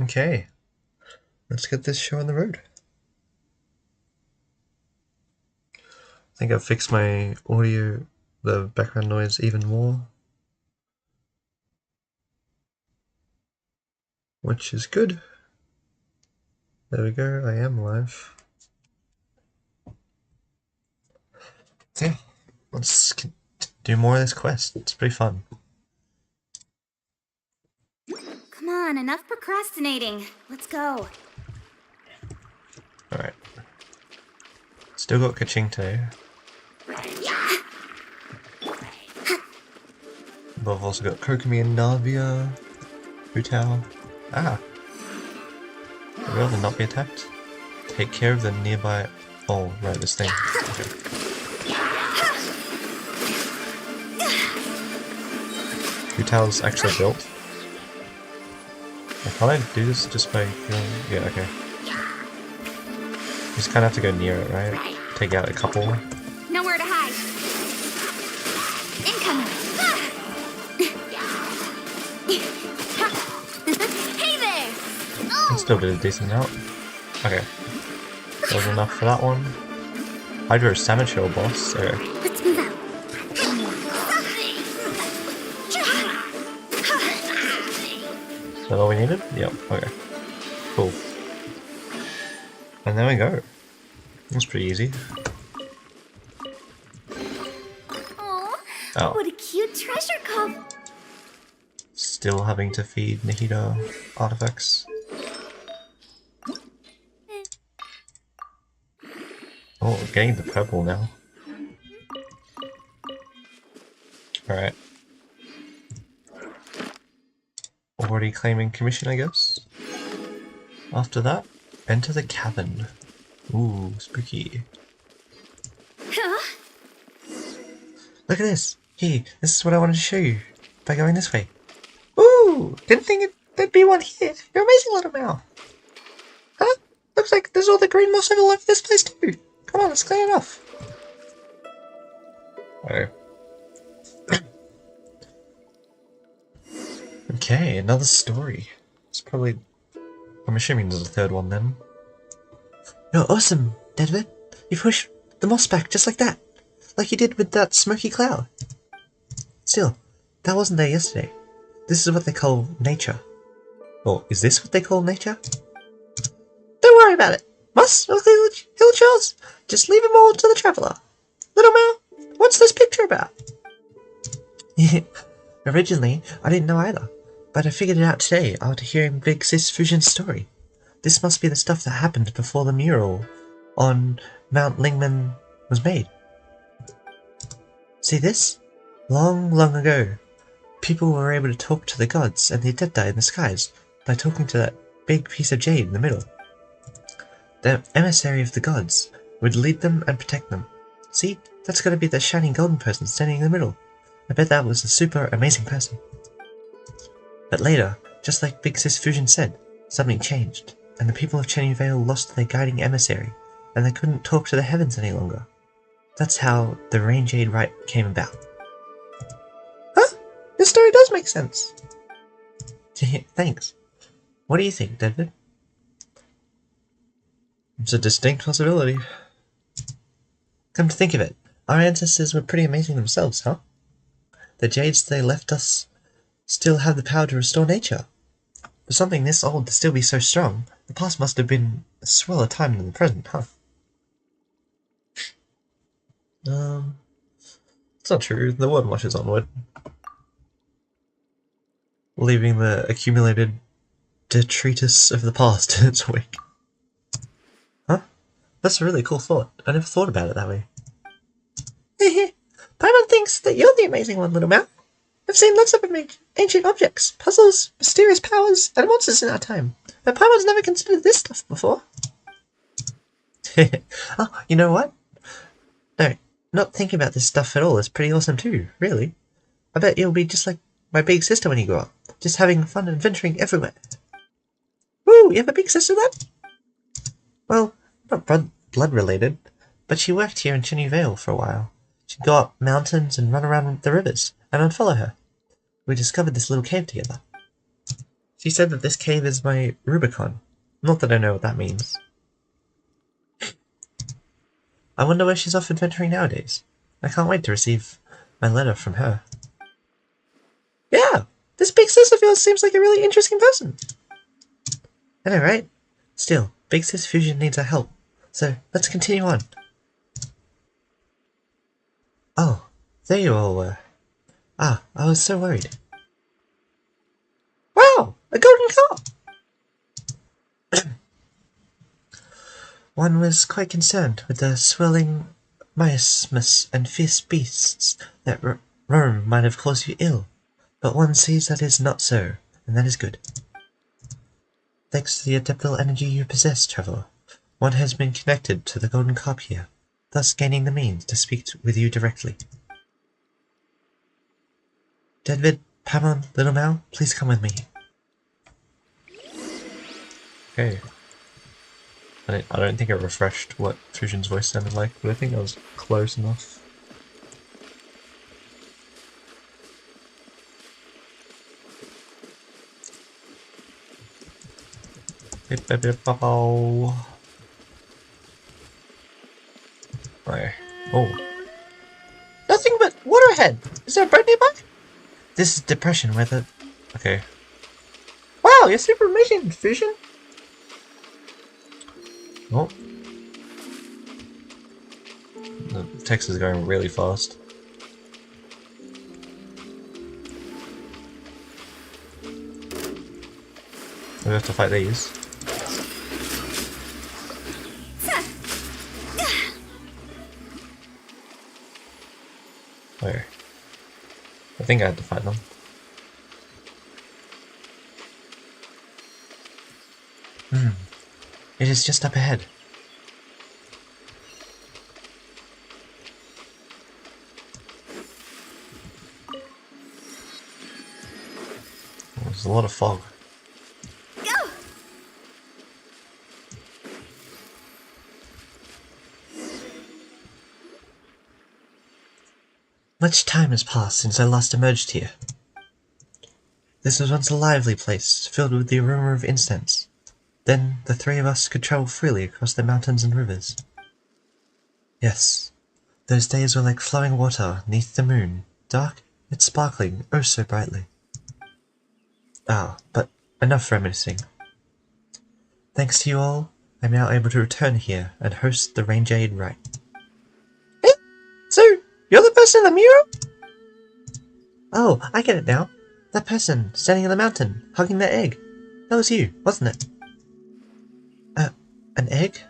Okay, let's get this show on the road. I think I've fixed my audio, the background noise even more, which is good. There we go, I am live. So yeah, let's do more of this quest. It's pretty fun. Come on, enough procrastinating. Let's go. Alright. Still got Kaching today. But I've also got Kokomi and Navia, Hutao. Ah! Would you rather not be attacked? Take care of the nearby... Oh, right, this thing. Okay. Hutao's actually built. Can't I do this just by... Yeah, okay. You just kind of have to go near it, right? Take out a couple. Nowhere to hide. Incoming. Hey there. Can still do a decent amount. Okay. That was enough for that one. Hydro Saboteur boss. Okay. Let's move out. Is that all we needed? Yep, okay. Cool. And there we go. That's pretty easy. Oh, Oh. what a cute treasure cove. Still having to feed Nahida artifacts. Oh, we're getting the purple now. Alright. Already claiming commission, I guess. After that, enter the cavern. Ooh, spooky. Huh? Look at this! Here, this is what I wanted to show you by going this way. Ooh! Didn't think there'd be one here. You're amazing, little Mao. Huh? Looks like there's all the green moss all over this place too. Come on, let's clear it off. Oh. Okay, another story. It's probably... I'm assuming there's a third one then. You're awesome, David. You pushed the moss back just like that. Like you did with that smoky cloud. Still, that wasn't there yesterday. This is what they call nature. Or is this what they call nature? Don't worry about it. Moss or hill chores. Just leave them all to the traveller. Little Mao, what's this picture about? Originally, I didn't know either. But I figured it out today after hearing Big Sis Fusion's story. This must be the stuff that happened before the mural on Mount Lingman was made. See this? Long, long ago, people were able to talk to the gods and the Adepti in the skies by talking to that big piece of jade in the middle. The emissary of the gods would lead them and protect them. See? That's gotta be the shining golden person standing in the middle. I bet that was a super amazing person. But later, just like Big Sis Fusion said, something changed, and the people of Chenyu Vale lost their guiding emissary, and they couldn't talk to the heavens any longer. That's how the Rain Jade Rite came about. Huh? This story does make sense. Thanks. What do you think, David? It's a distinct possibility. Come to think of it, our ancestors were pretty amazing themselves, huh? The jades they left us still have the power to restore nature. For something this old to still be so strong, the past must have been a sweller time than the present, huh? It's not true. The world washes onward, leaving the accumulated detritus of the past in its wake. Huh? That's a really cool thought. I never thought about it that way. Paimon thinks that you're the amazing one, little Mao. I've seen lots of ancient objects, puzzles, mysterious powers, and monsters in our time, but Paimon's never considered this stuff before. Oh, you know what? No, not thinking about this stuff at all is pretty awesome too, really. I bet you'll be just like my big sister when you grow up, just having fun and adventuring everywhere. Woo, you have a big sister then? Well, not blood related, but she worked here in Chenyu Vale for a while. She'd go up mountains and run around the rivers, and I'd follow her. We discovered this little cave together. She said that this cave is my Rubicon. Not that I know what that means. I wonder where she's off adventuring nowadays. I can't wait to receive my letter from her. Yeah! This big sis of yours seems like a really interesting person. I know, right? Still, Big Sis Fusion needs our help. So, let's continue on. Oh, there you all were. Ah, I was so worried. Wow! A golden car! One was quite concerned with the swirling miasmas and fierce beasts that roam might have caused you ill, but one sees that is not so, and that is good. Thanks to the adeptal energy you possess, Traveler, one has been connected to the golden carp here, thus gaining the means to speak with you directly. Dedvid, Pamon, Little Mal, please come with me. Okay. I don't think it refreshed what Fusion's voice sounded like, but I think that was close enough. Where? Oh. Nothing but water ahead! Is there a bird nearby? This is depression where the... Okay. Wow, you're super amazing, Fusion! Oh. The text is going really fast. We have to fight these. Where? I think I had to fight them. It is just up ahead. Oh, there's a lot of fog. Go! Much time has passed since I last emerged here. This was once a lively place, filled with the aroma of incense. Then the three of us could travel freely across the mountains and rivers. Yes, those days were like flowing water neath the moon, dark yet sparkling oh so brightly. Ah, but enough reminiscing. Thanks to you all, I'm now able to return here and host the Jade rite. Eh? So, you're the person in the mural? Oh, I get it now. That person standing in the mountain, hugging that egg. That was you, wasn't it? An egg?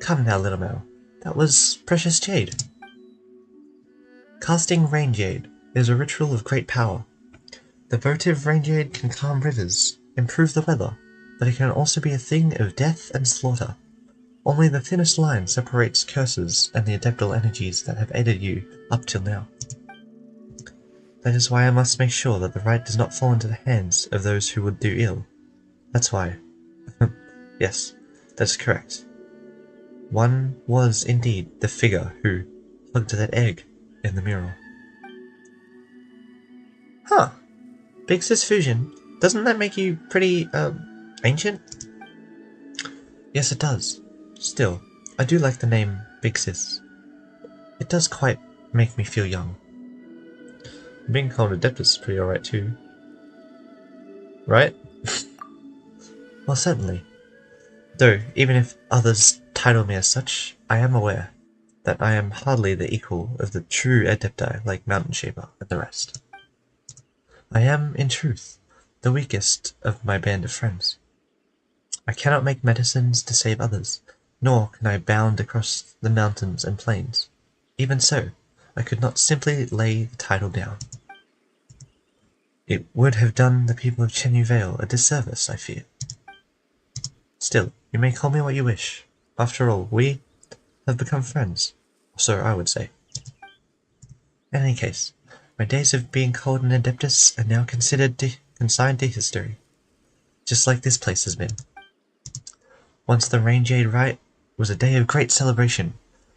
Come now, little Mel. That was precious Jade. Casting Rain Jade is a ritual of great power. The votive Rain Jade can calm rivers, improve the weather, but it can also be a thing of death and slaughter. Only the thinnest line separates curses and the adeptal energies that have aided you up till now. That is why I must make sure that the rite does not fall into the hands of those who would do ill. That's why. Yes, that's correct. One was indeed the figure who hugged that egg in the mural. Huh. Big Sis Fusion, doesn't that make you pretty, ancient? Yes, it does. Still, I do like the name Big Sis. It does quite make me feel young. Being called Adeptus is pretty alright too. Right? Well, certainly. Though, even if others title me as such, I am aware that I am hardly the equal of the true Adepti like Mountain Shaper and the rest. I am, in truth, the weakest of my band of friends. I cannot make medicines to save others, nor can I bound across the mountains and plains. Even so, I could not simply lay the title down. It would have done the people of Chenyu Vale a disservice, I fear. Still, you may call me what you wish. After all, we have become friends, or so I would say. In any case, my days of being called an Adeptus are now consigned to history, just like this place has been. Once the Rain Jade rite was a day of great celebration,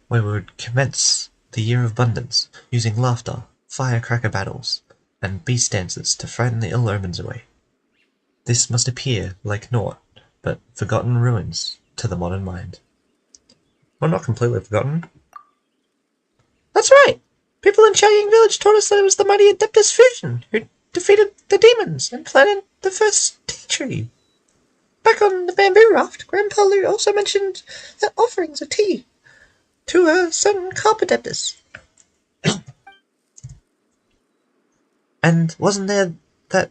where we would commence the Year of Abundance, using laughter, firecracker battles, and beast dances to frighten the ill omens away. This must appear like naught but forgotten ruins to the modern mind. Well, not completely forgotten. That's right! People in Qioying Village told us that it was the mighty Adeptus Fusion who defeated the demons and planted the first tea tree. Back on the bamboo raft, Grandpa Lu also mentioned the offerings of tea to a certain carp adeptus. And wasn't there that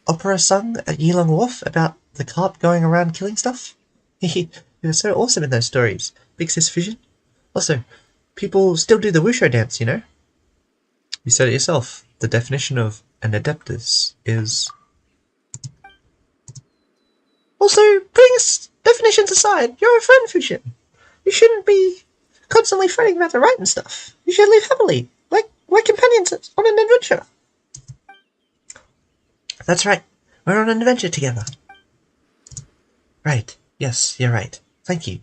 opera sung at Yilong Wharf about the carp going around killing stuff? It was so awesome in those stories. Big Sis Fusion. Also, people still do the wushu dance, you know? You said it yourself. The definition of an adeptus is... Also, putting definitions aside, you're a friend, Fusion. You shouldn't be constantly fretting about the right and stuff. You should live happily, like we're companions on an adventure. That's right. We're on an adventure together. Right. Yes, you're right. Thank you.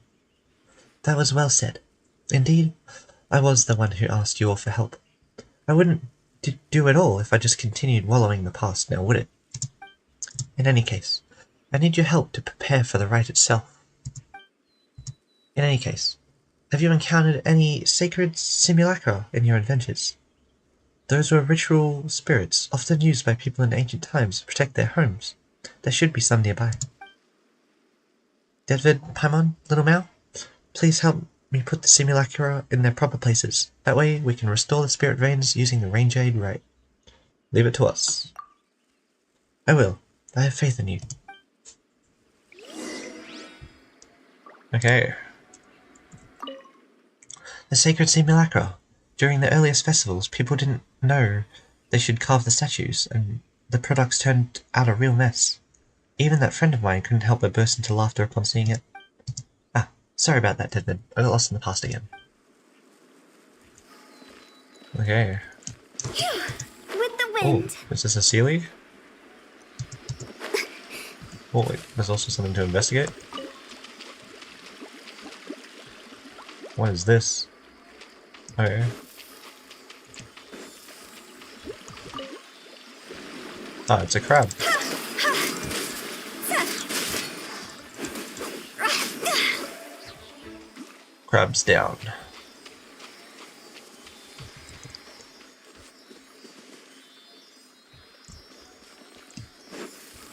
That was well said. Indeed, I was the one who asked you all for help. I wouldn't do it all if I just continued wallowing in the past now, would it? In any case, I need your help to prepare for the rite itself. In any case, have you encountered any sacred simulacra in your adventures? Those were ritual spirits, often used by people in ancient times to protect their homes. There should be some nearby. David, Paimon, Little Mao, please help me put the simulacra in their proper places. That way we can restore the spirit veins using the Rain Jade right. Leave it to us. I will. I have faith in you. Okay. The sacred simulacra. During the earliest festivals, people didn't know they should carve the statues, and the products turned out a real mess. Even that friend of mine couldn't help but burst into laughter upon seeing it. Ah, sorry about that, Deadman. I got lost in the past again. Okay. With the wind. Oh, is this a sea league? Oh wait, there's also something to investigate. What is this? Okay. Ah, it's a crab. Crab's down.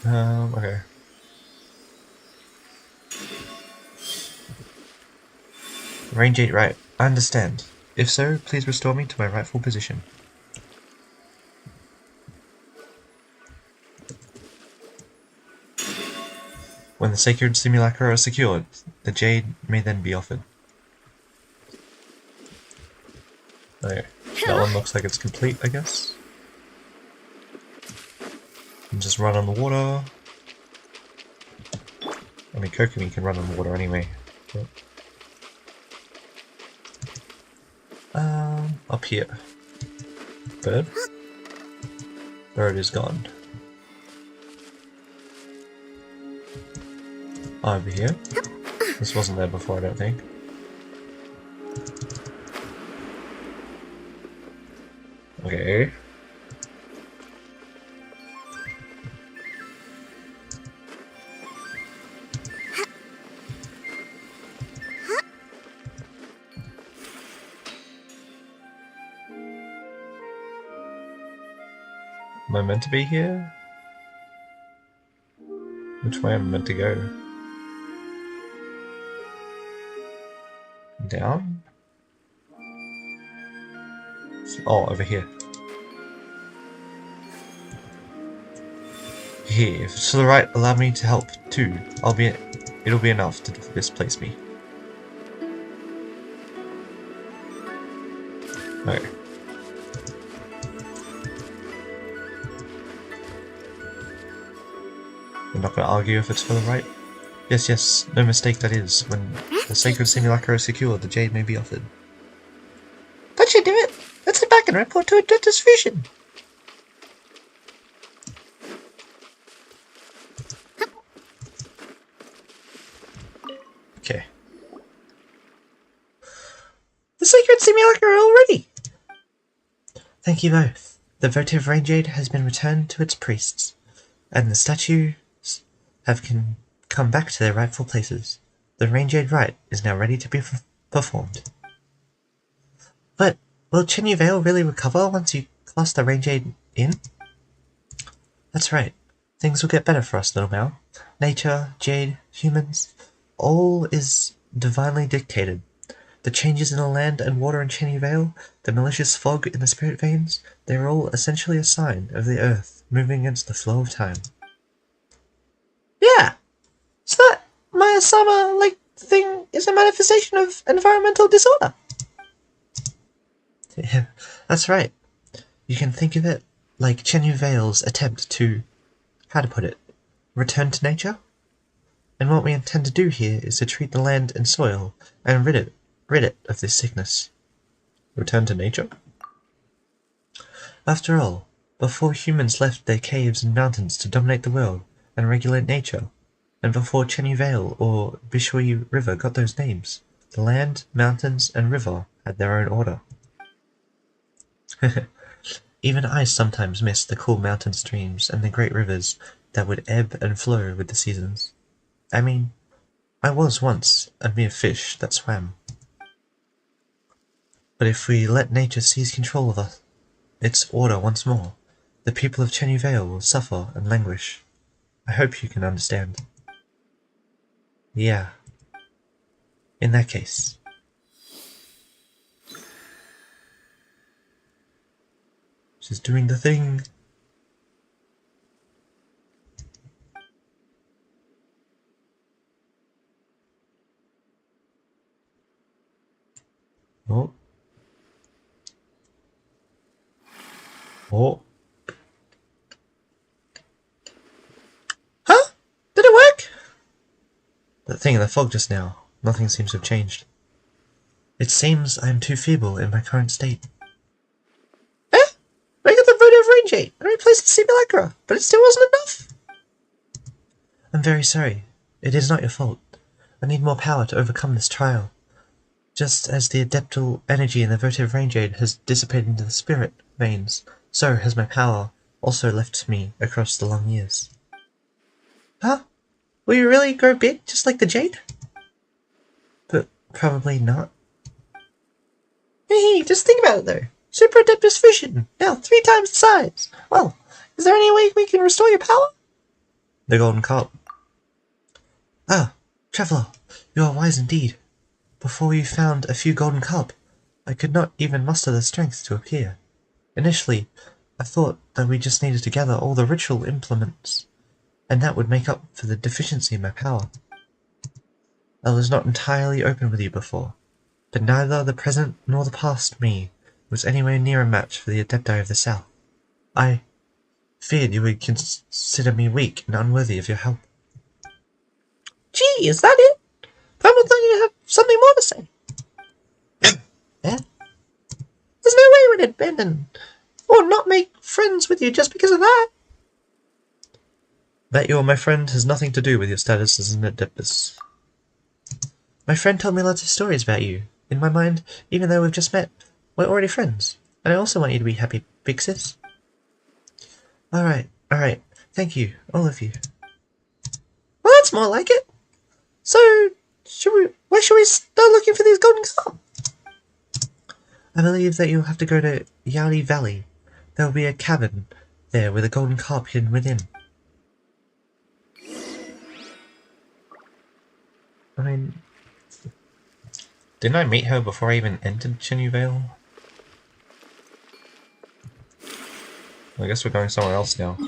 Okay. Range 8 right. I understand. If so, please restore me to my rightful position. When the sacred simulacra are secured, the Jade may then be offered. Okay, that one looks like it's complete, I guess. And just run on the water. I mean, Kokomi can run on the water anyway. But... up here. Bird? Bird is gone. Over here. This wasn't there before, I don't think. Okay. Am I meant to be here? Which way am I meant to go? Down? Oh, over here. Here, if it's to the right, allow me to help too. It'll be enough to displace me. Okay. I'm not going to argue if it's for the right. Yes, yes, no mistake that is. When the sacred simulacra is secured, the Jade may be offered. That should do it! Let's head back and report to Adeptus Fusion! Okay. The sacred simulacra already! Thank you both. The votive Rain Jade has been returned to its priests, and the statues come back to their rightful places. The Rain-Jade rite is now ready to be performed. But will Chenyu Vale really recover once you cast the Rain-Jade in? That's right. Things will get better for us, little Mao. Nature, Jade, humans, all is divinely dictated. The changes in the land and water in Chenyu Vale, the malicious fog in the spirit veins, they are all essentially a sign of the earth moving against the flow of time. Yeah! So that Maya-sama, thing is a manifestation of environmental disorder. Yeah, that's right. You can think of it like Chenyu Vale's attempt to, how to put it, return to nature? And what we intend to do here is to treat the land and soil and rid it of this sickness. Return to nature? After all, before humans left their caves and mountains to dominate the world and regulate nature, and before Chenyu Vale or Bishui River got those names, the land, mountains, and river had their own order. Even I sometimes miss the cool mountain streams and the great rivers that would ebb and flow with the seasons. I mean, I was once a mere fish that swam. But if we let nature seize control of its order once more, the people of Chenyu Vale will suffer and languish. I hope you can understand. Yeah. In that case. She's doing the thing. Oh. Oh. Huh? Did it work? That thing in the fog just now. Nothing seems to have changed. It seems I am too feeble in my current state. I got the votive Rain-Jade and replaced the simulacra, but it still wasn't enough. I'm very sorry. It is not your fault. I need more power to overcome this trial. Just as the adeptal energy in the votive Rain-Jade has dissipated into the spirit veins, so has my power also left me across the long years. Huh? Will you really grow big, just like the Jade? But probably not. Hey, just think about it though. Super Adeptus Vision, now 3 times the size. Well, is there any way we can restore your power? The Golden Carp. Ah, Traveller, you are wise indeed. Before you found a few Golden Carp, I could not even muster the strength to appear. Initially, I thought that we just needed to gather all the ritual implements, and that would make up for the deficiency in my power. I was not entirely open with you before, but neither the present nor the past me was anywhere near a match for the Adepti of the South. I feared you would consider me weak and unworthy of your help. Gee, is that it? I thought you had something more to say. Yeah? There's no way we'd abandon or not make friends with you just because of that. That you are my friend has nothing to do with your status as an Adeptus. My friend told me lots of stories about you. In my mind, even though we've just met, we're already friends. And I also want you to be happy, big sis. Alright. Thank you, all of you. Well, that's more like it. So, where should we start looking for these golden carp? I believe that you'll have to go to Qioying Valley. There will be a cabin there with a golden carp hidden within. I mean, didn't I meet her before I even entered Chenyu Vale? I guess we're going somewhere else now.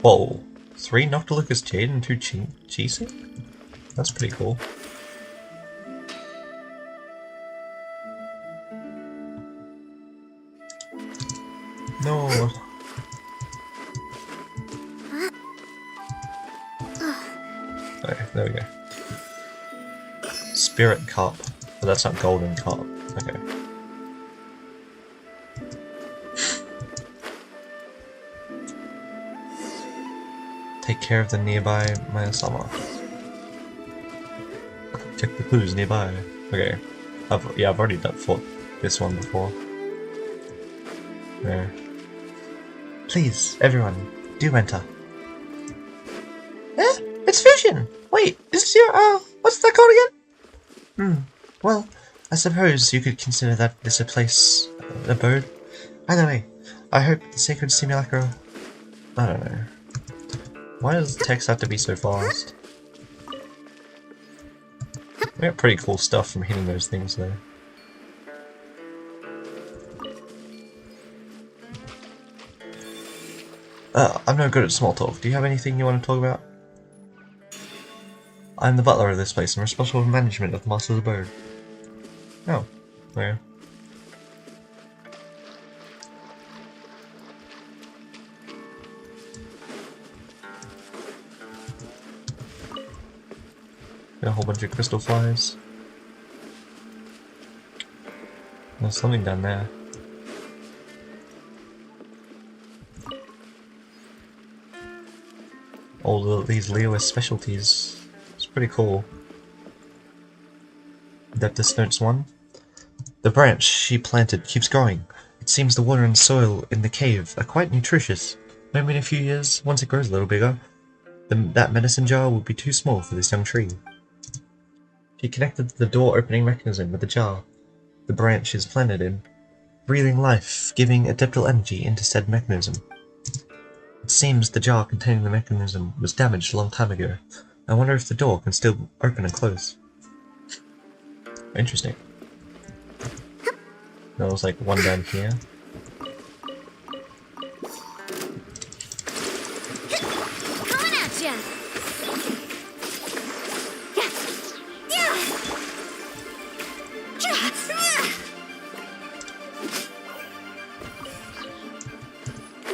Whoa. 3 Noctilucus Jade and 2 Qixing? That's pretty cool. No. Okay, there we go. Spirit Carp. But that's not Golden Carp. Okay. Take care of the nearby Mayasama. Check the clues nearby. Okay. I've already fought this one before. Yeah. Please, everyone, do enter. Eh? It's Fusion! Wait, is this your, what's that called again? Well, I suppose you could consider that this a place, abode. Either way, I hope the sacred simulacra... I don't know. Why does the text have to be so fast? We got pretty cool stuff from hitting those things though. I'm no good at small talk. Do you have anything you want to talk about? I'm the butler of this place and responsible for management of the Master's Abode. Oh, yeah. Got a whole bunch of crystal flies. There's something down there. All these Leo's specialties. It's pretty cool. Adeptus Notes 1. The branch she planted keeps growing. It seems the water and soil in the cave are quite nutritious. Maybe in a few years, once it grows a little bigger, that medicine jar will be too small for this young tree. She connected the door opening mechanism with the jar the branch is planted in, breathing life, giving adeptal energy into said mechanism. It seems the jar containing the mechanism was damaged a long time ago. I wonder if the door can still open and close. Interesting. There was like one down here. Coming at ya!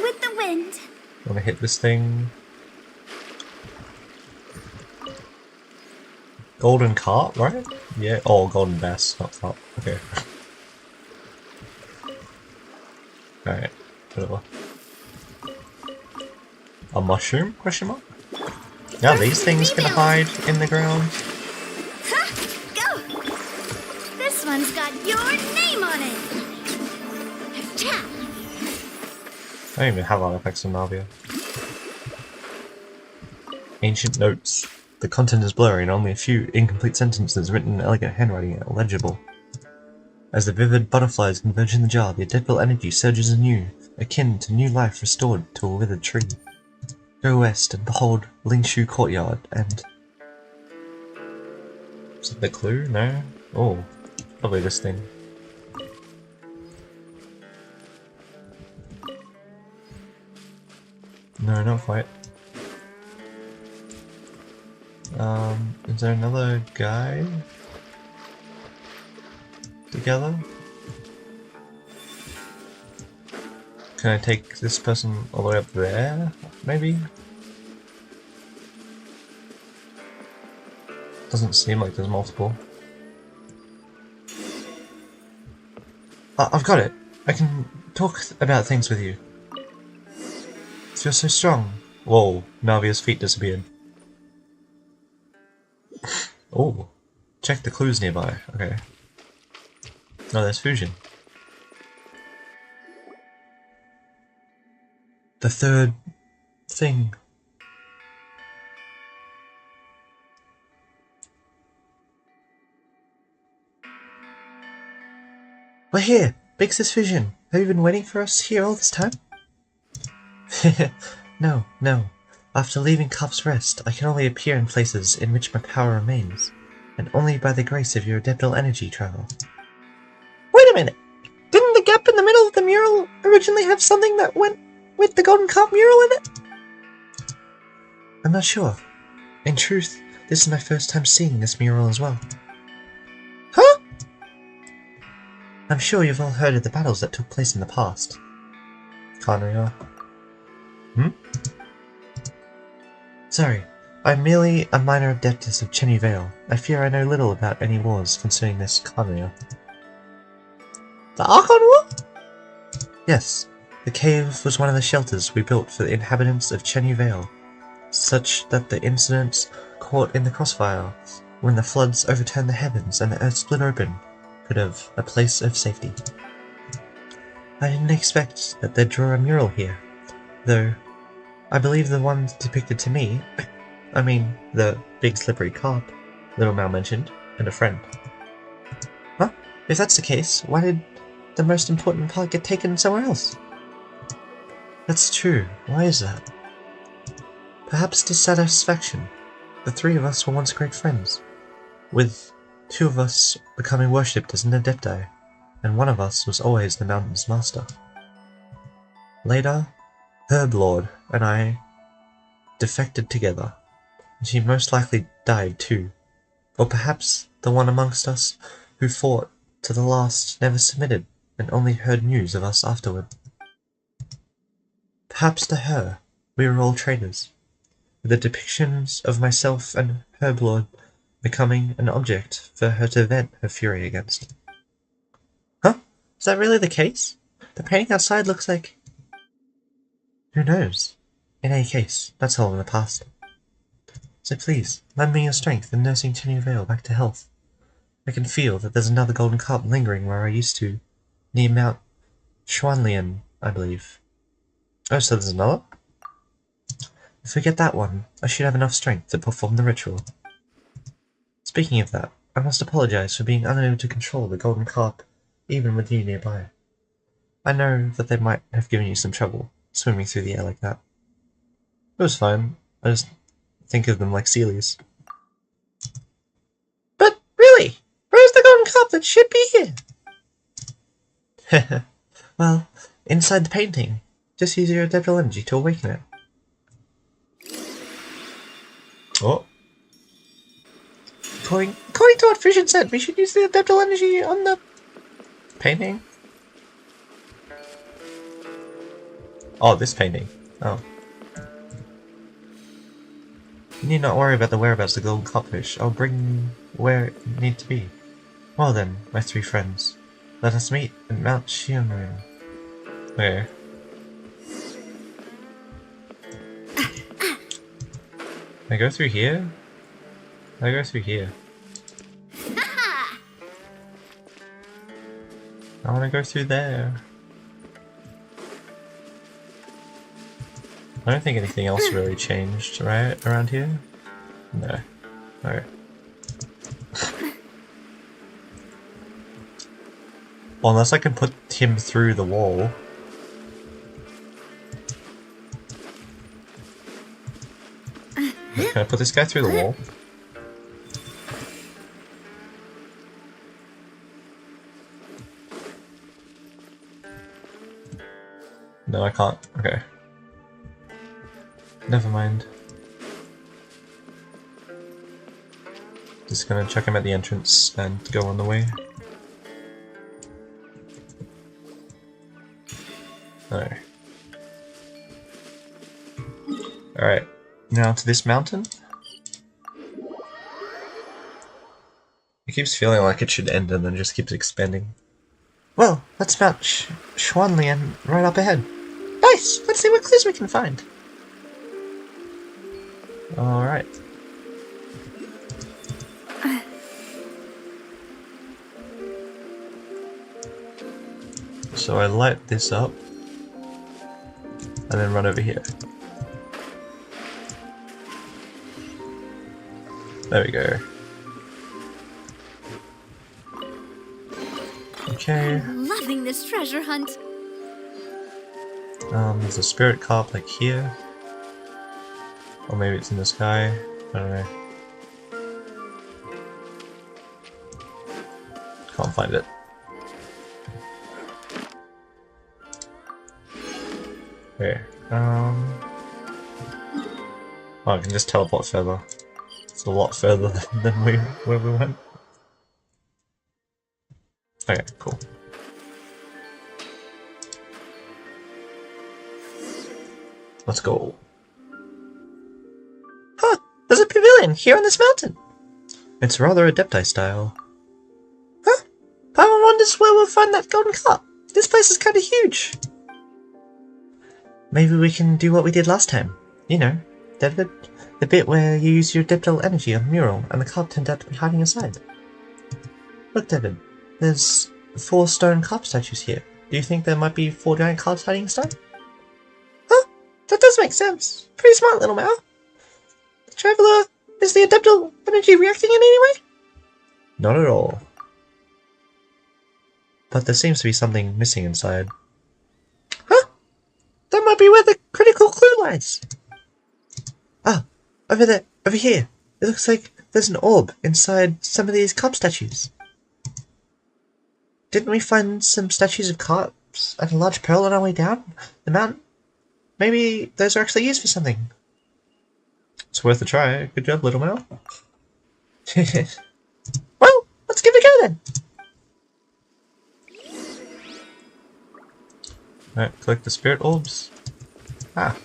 With the wind. Wanna hit this thing? Golden cart, right? Yeah. Oh, golden bass, not cart. Okay. Alright, whatever. A mushroom? Question mark? Now these things can hide in the ground. Ha! Go! This one's got your name on it! Cha! I don't even have artifacts in Navia. Ancient notes. The content is blurry and only a few incomplete sentences written in elegant handwriting are legible. As the vivid butterflies converge in the jar, the adeptal energy surges anew, akin to new life restored to a withered tree. Go west and behold Lingshu Courtyard and... Is it the clue? No? Oh, probably this thing. No, not quite. Is there another guy? Together? Can I take this person all the way up there? Maybe? Doesn't seem like there's multiple. I've got it! I can talk about things with you. You're so strong. Whoa, Navia's feet disappeared. Oh, check the clues nearby. Okay. Oh, there's Fusion. The third thing. We're here! Big Sis Fusion. Have you been waiting for us here all this time? No. After leaving Cuff's Rest, I can only appear in places in which my power remains, and only by the grace of your adeptal energy travel. Wait a minute! Didn't the gap in the middle of the mural originally have something that went with the Golden Cup mural in it? I'm not sure. In truth, this is my first time seeing this mural as well. Huh? I'm sure you've all heard of the battles that took place in the past. Kanria. Sorry, I'm merely a minor adeptus of Chenyu Vale. I fear I know little about any wars concerning this Kanria. The Archon War? Yes, the cave was one of the shelters we built for the inhabitants of Chenyu Vale. such that the incidents caught in the crossfire, when the floods overturned the heavens and the earth split open, could have a place of safety. I didn't expect that they'd draw a mural here, though I believe the one depicted to me, I mean the big slippery carp, Little Mal mentioned, and a friend. Huh? If that's the case, why did the most important part get taken somewhere else? That's true. Why is that? Perhaps dissatisfaction. The three of us were once great friends, with two of us becoming worshipped as an adepti, and one of us was always the mountain's master. Later, Herblord and I defected together, and she most likely died too. Or perhaps the one amongst us who fought to the last never submitted and only heard news of us afterward. Perhaps to her, we were all traitors, with the depictions of myself and Herblord becoming an object for her to vent her fury against. Huh? Is that really the case? The painting outside looks like... Who knows? In any case, that's all in the past. So please, lend me your strength in nursing Chenyu Vale back to health. I can feel that there's another golden carp lingering where I used to, near Mount Xuanlian, I believe. Oh, so there's another? If we get that one, I should have enough strength to perform the ritual. Speaking of that, I must apologize for being unable to control the golden carp, even with you nearby. I know that they might have given you some trouble, swimming through the air like that. It was fine. I just think of them like sealies. But really, where's the golden carp that should be here? Well, inside the painting. Just use your adeptal energy to awaken it. Oh. According to what Vision said, we should use the adeptal energy on the painting. Oh, this painting. Oh. You need not worry about the whereabouts of the golden codfish. I'll bring you where it need to be. Well then, my three friends, let us meet at Mount Xianren. Where? Can I go through here? I go through here. I want to go through there. I don't think anything else really changed, right, around here? No. Alright. Well, unless I can put him through the wall. Can I put this guy through the wall? No, I can't. Okay. Never mind. Just gonna check him at the entrance and go on the way. Alright. Alright. Now to this mountain. It keeps feeling like it should end and then just keeps expanding. Well, that's Mount Xuanlian right up ahead. Nice! Let's see what clues we can find. Alright. So I light this up and then run over here. There we go. Okay. I'm loving this treasure hunt. There's a spirit carp like here. Or maybe it's in the sky. I don't know. Can't find it. Okay. Oh, I can just teleport further. It's a lot further than where we went. Okay, cool. Let's go. Huh! There's a pavilion here on this mountain! It's rather Adepti style. Huh? Paimon wonders where we'll find that golden carp. This place is kinda huge. Maybe we can do what we did last time. You know, David? The bit where you use your digital energy on the mural, and the carp turned out to be hiding inside. Look, David. There's 4 stone carp statues here. Do you think there might be 4 giant carps hiding inside? Huh? That does make sense. Pretty smart, little Mao. Traveler, is the digital energy reacting in any way? Not at all. But there seems to be something missing inside. Huh? That might be where the critical clue lies. Ah, over there, over here. It looks like there's an orb inside some of these carp statues. Didn't we find some statues of carps at a large pearl on our way down the mountain? Maybe those are actually used for something. It's worth a try. Good job, little Mao. Well, let's give it a go then. Alright, collect the spirit orbs. Ah.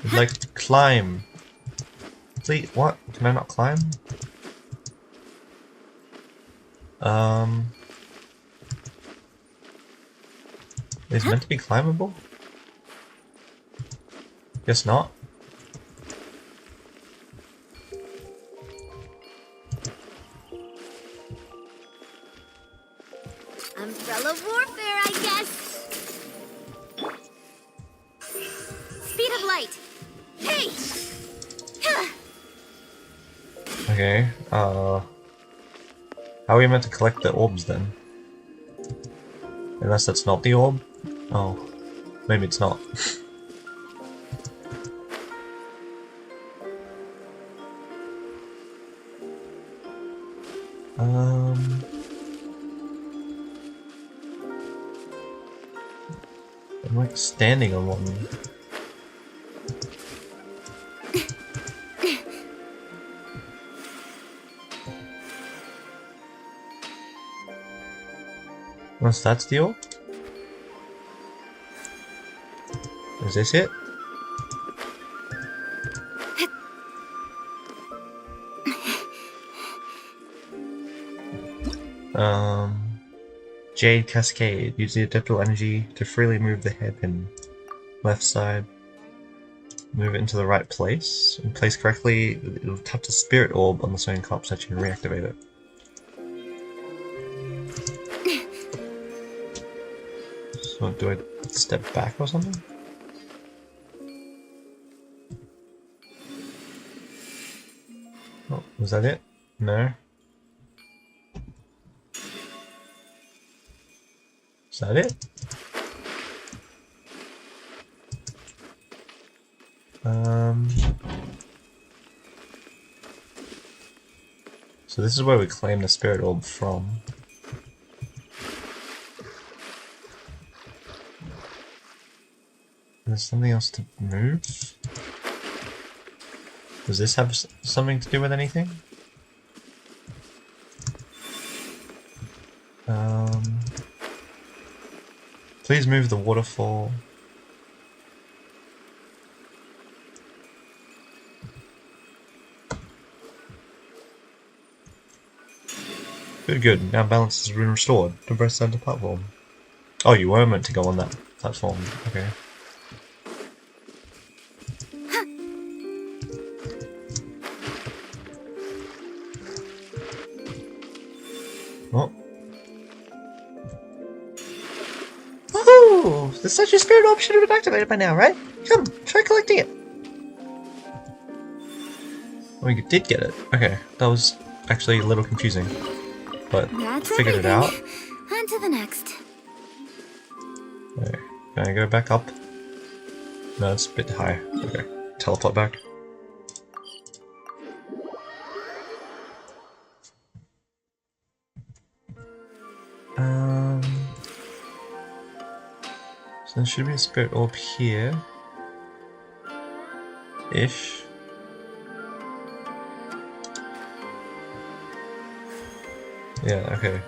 I'd like to climb. Please, what? Can I not climb? Is it meant to be climbable? Guess not. Umbrella warfare, I guess. Speed of light. Hey! Okay, how are we meant to collect the orbs then? Unless that's not the orb? Oh, maybe it's not. I'm like standing on one. Once that's the orb? Is this it? Jade Cascade. Use the adaptable energy to freely move the hairpin left side. Move it into the right place. When placed correctly, it will tap the spirit orb on the stone carp statue and reactivate it. So do I step back or something? Oh, was that it? No. Is that it? So this is where we claim the spirit orb from. There's something else to move? Does this have something to do with anything? Please move the waterfall. Good. Now balance has been restored. To press center platform. Oh, you were meant to go on that platform. Okay. Oh. Woohoo! The statue spirit orb should have been activated by now, right? Come, try collecting it. Oh, you did get it. Okay, that was actually a little confusing. But That's figured it out. On to the next. Okay, can I go back up? No, it's a bit high. Okay, teleport back. So there should be a spirit orb here. Ish. Yeah, okay.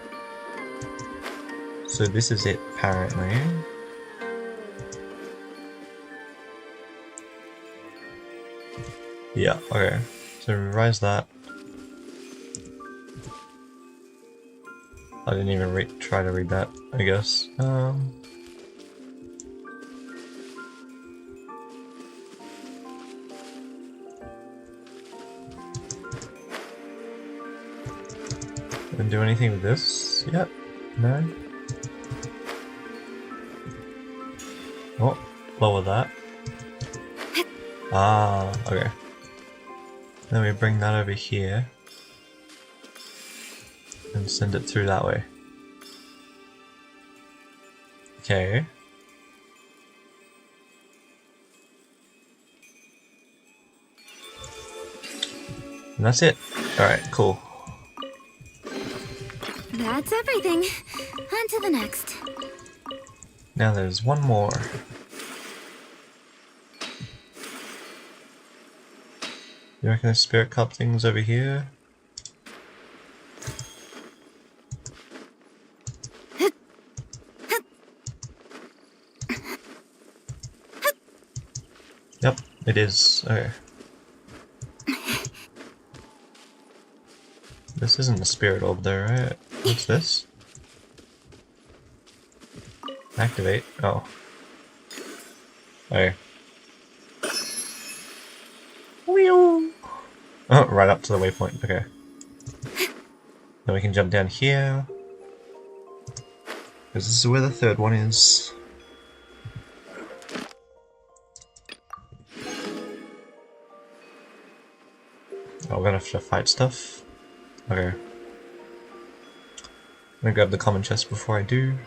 So this is it, apparently. Yeah, okay. So rise that. I didn't even try to read that, I guess. Didn't do anything with this yet? No? Oh, lower that. Ah, okay. Then we bring that over here and send it through that way. Okay. And that's it. Alright, cool. That's everything. On to the next. Now there's one more. You reckon the spirit cup thing's over here? Yep, it is. Okay. This isn't the spirit orb though, right? What's this? Activate. Oh. Okay. Oh, right up to the waypoint. Okay. Then we can jump down here. Because this is where the third one is. Oh, we're gonna have to fight stuff. Okay. I'm gonna grab the common chest before I do.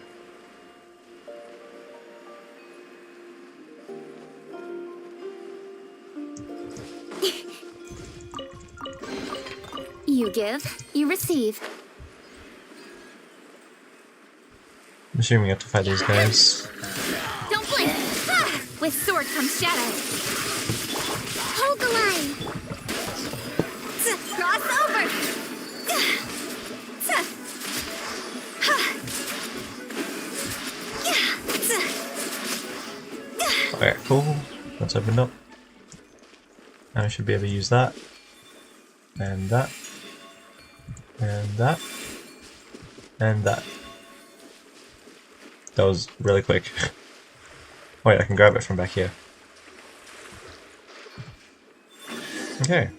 You give, you receive. I'm assuming we have to fight these guys. Don't blink! Ah! With sword comes shadow. Hold the line! Cross over! Okay, cool. That's opened up. Now I should be able to use that. And that. And that. And that. That was really quick. Wait, I can grab it from back here. Okay.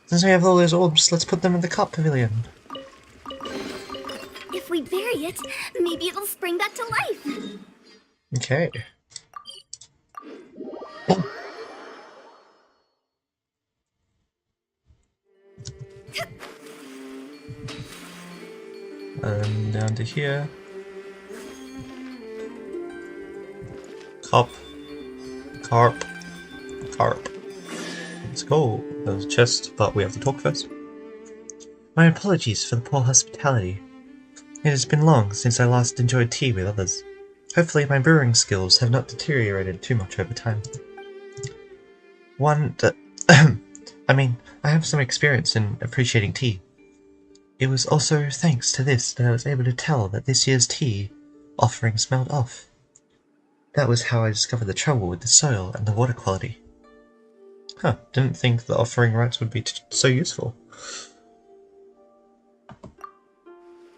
Since we have all those orbs, let's put them in the cup pavilion. If we bury it, maybe it'll spring back to life. Okay. And down to here. Cup. Carp. Carp. Let's go. There's a chest, but we have to talk first. My apologies for the poor hospitality. It has been long since I last enjoyed tea with others. Hopefully my brewing skills have not deteriorated too much over time. I have some experience in appreciating tea. It was also thanks to this that I was able to tell that this year's tea offering smelled off. That was how I discovered the trouble with the soil and the water quality. Huh, didn't think the offering rites would be so useful.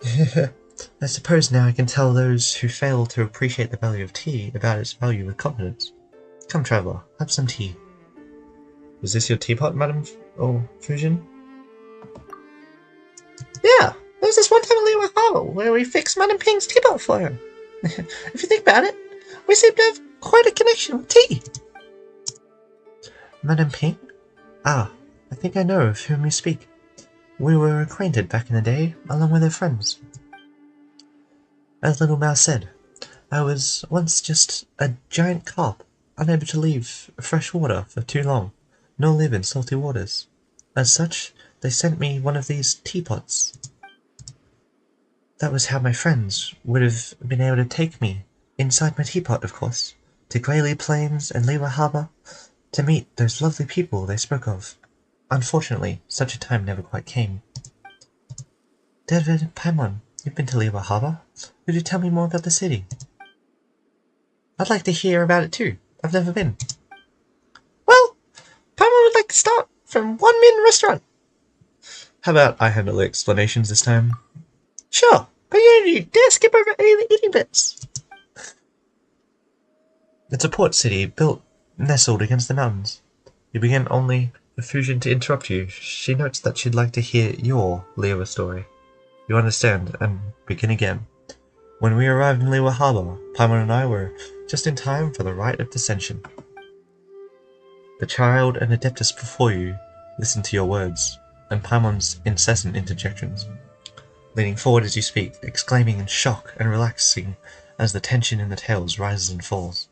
I suppose now I can tell those who fail to appreciate the value of tea about its value with confidence. Come, traveller, have some tea. Is this your teapot, Madam Fusion? Yeah, there's this one time in Liyue Harbor where we fixed Madam Ping's teapot for her. If you think about it, we seem to have quite a connection with tea. Madam Ping? Ah, I think I know of whom you speak. We were acquainted back in the day, along with her friends. As Little Mouse said, I was once just a giant carp, unable to leave fresh water for too long, nor live in salty waters. As such, they sent me one of these teapots. That was how my friends would have been able to take me, inside my teapot of course, to Greyley Plains and Liyue Harbor, to meet those lovely people they spoke of. Unfortunately, such a time never quite came. David, Paimon, you've been to Liyue Harbor. Would you tell me more about the city? I'd like to hear about it too. I've never been. Well, Paimon would like to start from One Min Restaurant. How about I handle the explanations this time? Sure, but you dare skip over any of the eating bits. It's a port city built nestled against the mountains. You begin only for Fusion to interrupt you. She notes that she'd like to hear your Liyue story. You understand, and begin again. When we arrived in Liwa Harbor, Paimon and I were just in time for the rite of dissension. The child and adeptus before you listen to your words, and Paimon's incessant interjections, leaning forward as you speak, exclaiming in shock and relaxing as the tension in the tales rises and falls.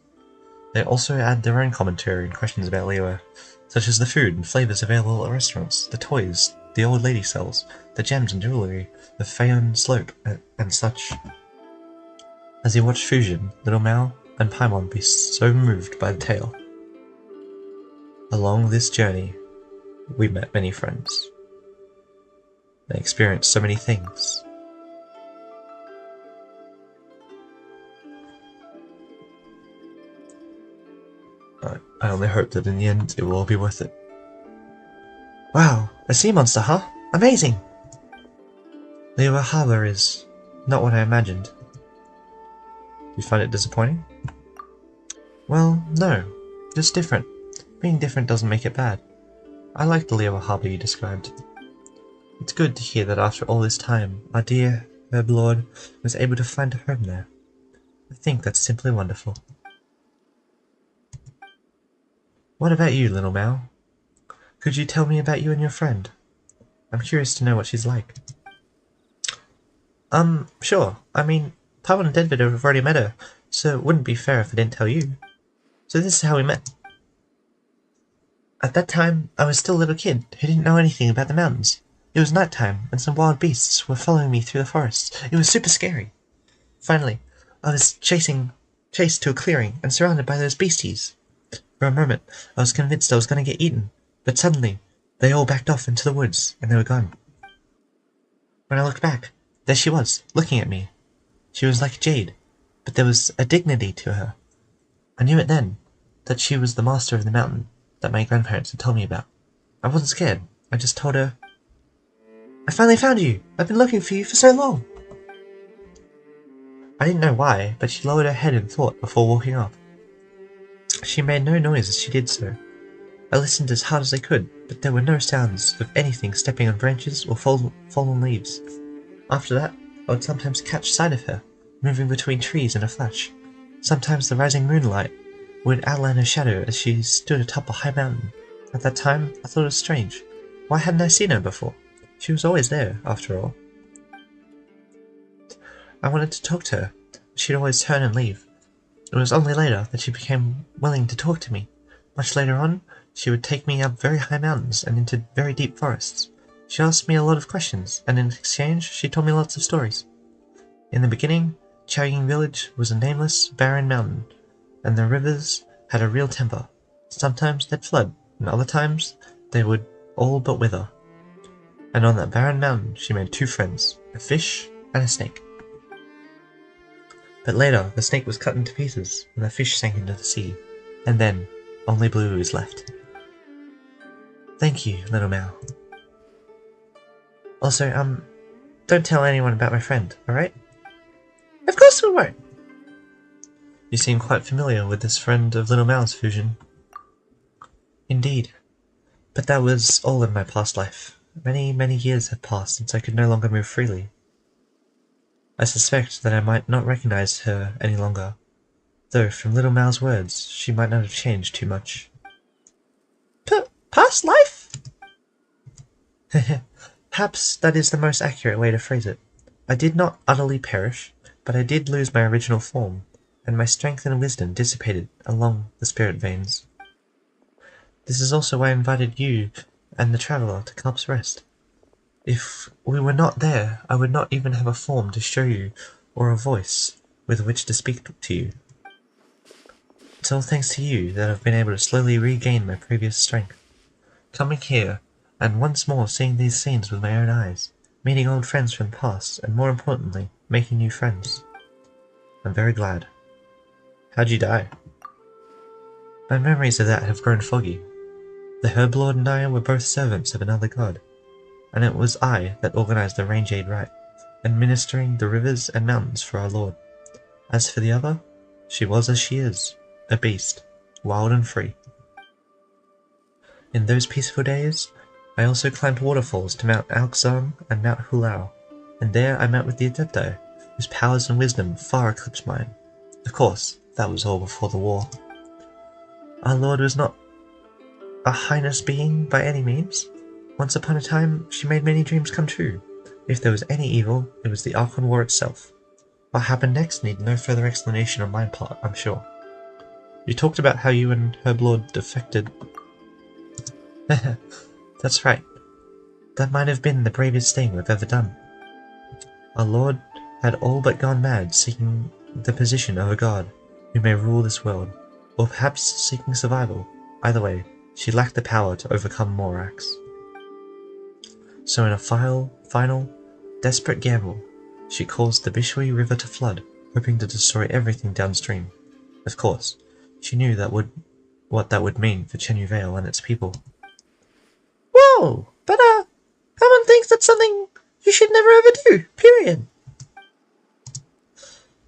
They also add their own commentary and questions about Liwa, such as the food and flavors available at restaurants, the toys the old lady sells, the gems and jewelry, the Feyon slope, and such. As you watch Fusion, Little Mao and Paimon be so moved by the tale. Along this journey, we met many friends, and experienced so many things. I only hope that in the end it will all be worth it. Wow, a sea monster, huh? Amazing! Liwa Harbor is not what I imagined. You find it disappointing? Well, no. Just different. Being different doesn't make it bad. I like the Liwa Harbor you described. It's good to hear that after all this time, our dear Herb Lord was able to find a home there. I think that's simply wonderful. What about you, little Mao? Could you tell me about you and your friend? I'm curious to know what she's like. Sure. I mean, Paimon and David have already met her, so it wouldn't be fair if I didn't tell you. So this is how we met. At that time, I was still a little kid who didn't know anything about the mountains. It was night time, and some wild beasts were following me through the forest. It was super scary. Finally, I was chased to a clearing and surrounded by those beasties. For a moment, I was convinced I was going to get eaten, but suddenly, they all backed off into the woods, and they were gone. When I looked back, there she was, looking at me. She was like Jade, but there was a dignity to her. I knew it then, that she was the master of the mountain that my grandparents had told me about. I wasn't scared. I just told her, I finally found you! I've been looking for you for so long! I didn't know why, but she lowered her head in thought before walking off. She made no noise as she did so. I listened as hard as I could, but there were no sounds of anything stepping on branches or fallen leaves. After that, I would sometimes catch sight of her, moving between trees in a flash. Sometimes the rising moonlight would outline her shadow as she stood atop a high mountain. At that time, I thought it was strange. Why hadn't I seen her before? She was always there, after all. I wanted to talk to her, but she'd always turn and leave. It was only later that she became willing to talk to me. Much later on, she would take me up very high mountains and into very deep forests. She asked me a lot of questions, and in exchange, she told me lots of stories. In the beginning, Qioying Village was a nameless, barren mountain, and the rivers had a real temper. Sometimes they'd flood, and other times they would all but wither. And on that barren mountain, she made two friends, a fish and a snake. But later, the snake was cut into pieces, and the fish sank into the sea. And then, only Blue was left. Thank you, little Mao. Also, don't tell anyone about my friend, alright? Of course we won't! You seem quite familiar with this friend of little Mao's, Fusion. Indeed. But that was all in my past life. Many, many years have passed since I could no longer move freely. I suspect that I might not recognize her any longer, though from little Mao's words, she might not have changed too much. Past life? Perhaps that is the most accurate way to phrase it. I did not utterly perish, but I did lose my original form, and my strength and wisdom dissipated along the spirit veins. This is also why I invited you and the traveller to Kalp's Rest. If we were not there, I would not even have a form to show you, or a voice with which to speak to you. It's all thanks to you that I've been able to slowly regain my previous strength. Coming here, and once more seeing these scenes with my own eyes, meeting old friends from the past, and more importantly, making new friends. I'm very glad. How'd you die? My memories of that have grown foggy. The Herb Lord and I were both servants of another god, and it was I that organized the Rain Jade rite, administering the rivers and mountains for our lord. As for the other, she was as she is, a beast, wild and free. In those peaceful days, I also climbed waterfalls to Mount Alxang and Mount Hulao. and there I met with the Adepti, whose powers and wisdom far eclipsed mine. Of course, that was all before the war. Our Lord was not a highness being by any means. Once upon a time, she made many dreams come true. If there was any evil, it was the Archon War itself. What happened next need no further explanation on my part, I'm sure. You talked about how you and Herblord defected. That's right. That might have been the bravest thing we've ever done. Our Lord had all but gone mad seeking the position of a god who may rule this world, or perhaps seeking survival. Either way, she lacked the power to overcome Morax. So in a final, desperate gamble, she caused the Bishui River to flood, hoping to destroy everything downstream. Of course, she knew what that would mean for Chenyu Vale and its people. Whoa! But Hammond thinks that's something you should never ever do, period.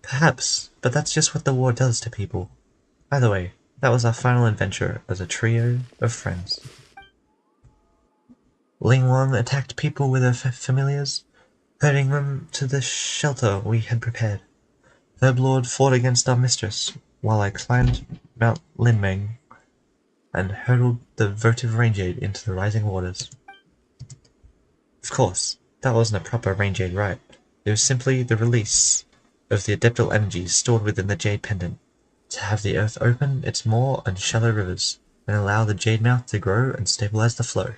Perhaps, but that's just what the war does to people. Either way, that was our final adventure as a trio of friends. Ling Wang attacked people with her familiars, herding them to the shelter we had prepared. Herblord fought against our mistress, while I climbed Mount Linmeng and hurled the votive rain jade into the rising waters. Of course, that wasn't a proper rain jade rite. It was simply the release of the adeptal energies stored within the jade pendant, to have the earth open its moor and shallow rivers, and allow the jade mouth to grow and stabilize the flow.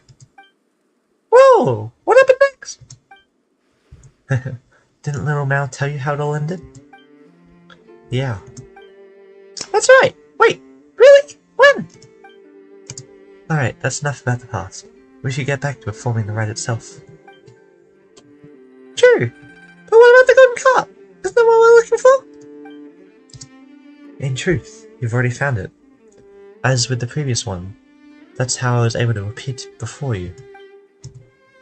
Whoa! What happened next? Didn't little Mao tell you how it all ended? Yeah. That's right! Wait! Really? When? Alright, that's enough about the past. We should get back to performing the rite itself. True! But what about the golden carp? Isn't that what we're looking for? In truth, you've already found it. As with the previous one, that's how I was able to appear before you.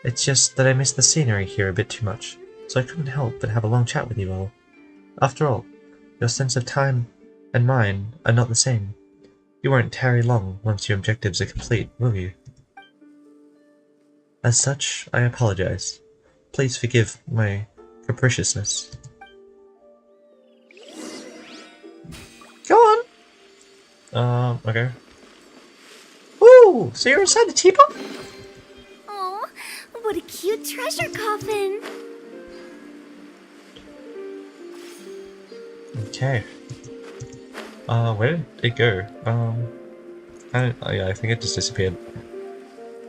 It's just that I missed the scenery here a bit too much, so I couldn't help but have a long chat with you all. After all, your sense of time and mine are not the same. You won't tarry long once your objectives are complete, will you? As such, I apologize. Please forgive my capriciousness. Go on! Okay. Ooh, so you're inside the teapot? Oh, what a cute treasure coffin! Okay. Where did it go? Yeah, I think it just disappeared.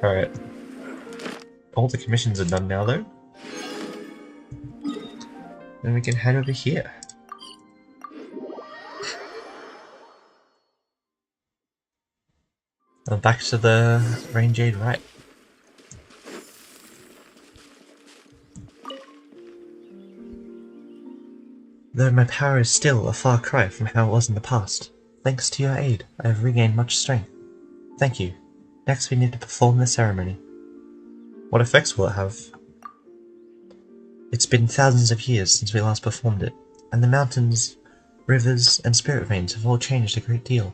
Alright. All the commissions are done now, though. Then we can head over here. Back to the Rain Jade right. Though my power is still a far cry from how it was in the past, thanks to your aid, I have regained much strength. Thank you. Next we need to perform the ceremony. What effects will it have? It's been thousands of years since we last performed it, and the mountains, rivers, and spirit veins have all changed a great deal.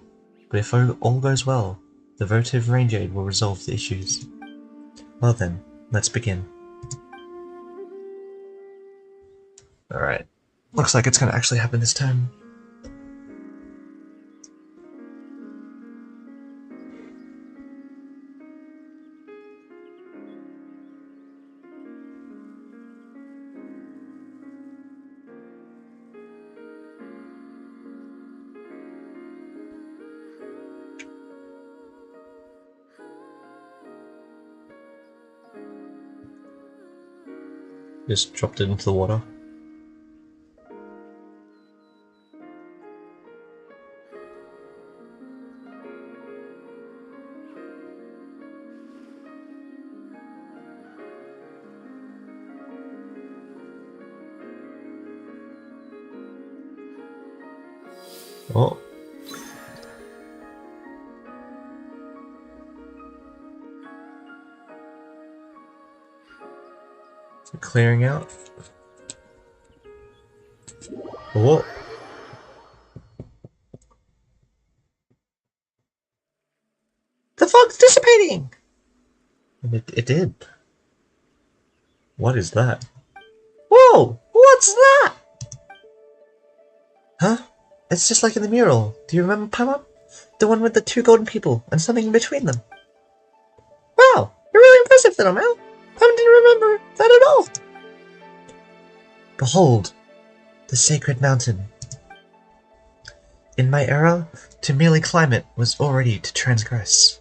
But if all goes well, the votive rain jade will resolve the issues. Well then, let's begin. Alright. Looks like it's gonna actually happen this time. Just dropped it into the water. Oh. Clearing out. Oh. The fog's dissipating! And it did. What is that? Whoa! What's that? Huh? It's just like in the mural. Do you remember, Paimon? The one with the 2 golden people and something in between them. Wow! You're really impressive, little Mel. Paimon didn't remember that at all. Behold, the sacred mountain. In my era, to merely climb it was already to transgress.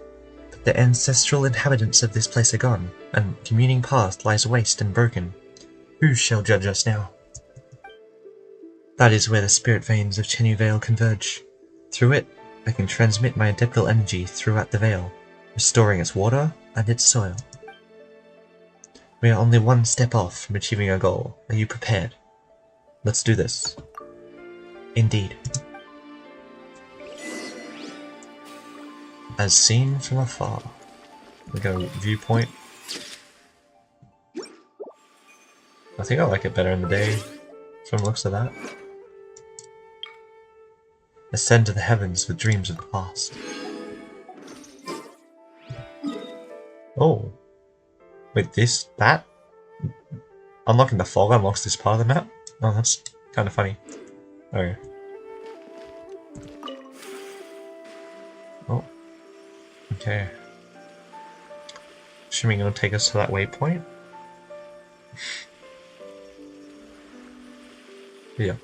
The ancestral inhabitants of this place are gone, and communing path lies waste and broken. Who shall judge us now? That is where the spirit veins of Chenyu Vale converge. Through it, I can transmit my adeptal energy throughout the Vale, restoring its water and its soil. We are only one step off from achieving our goal. Are you prepared? Let's do this. Indeed. As seen from afar. We go viewpoint. I think I like it better in the day, from the looks of that. Ascend to the heavens with dreams of the past. Oh. Wait, that? Unlocking the fog unlocks this part of the map? Oh, that's kind of funny. Okay. Oh. Okay. Assuming it'll take us to that waypoint? Yeah.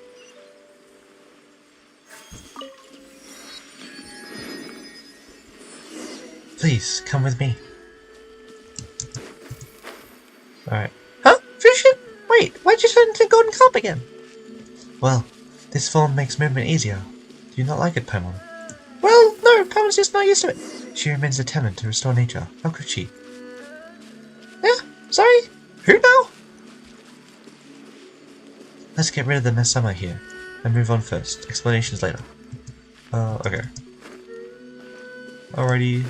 Please, come with me. Alright. Huh? Fusion? Wait, why'd you turn into Golden Carp again? Well, this form makes movement easier. Do you not like it, Paimon? Well, no, Paimon's just not used to it. She remains determined to restore nature. How could she? Yeah, sorry. Who now? Let's get rid of the Mesama here, and move on first. Explanations later. Okay. Alrighty.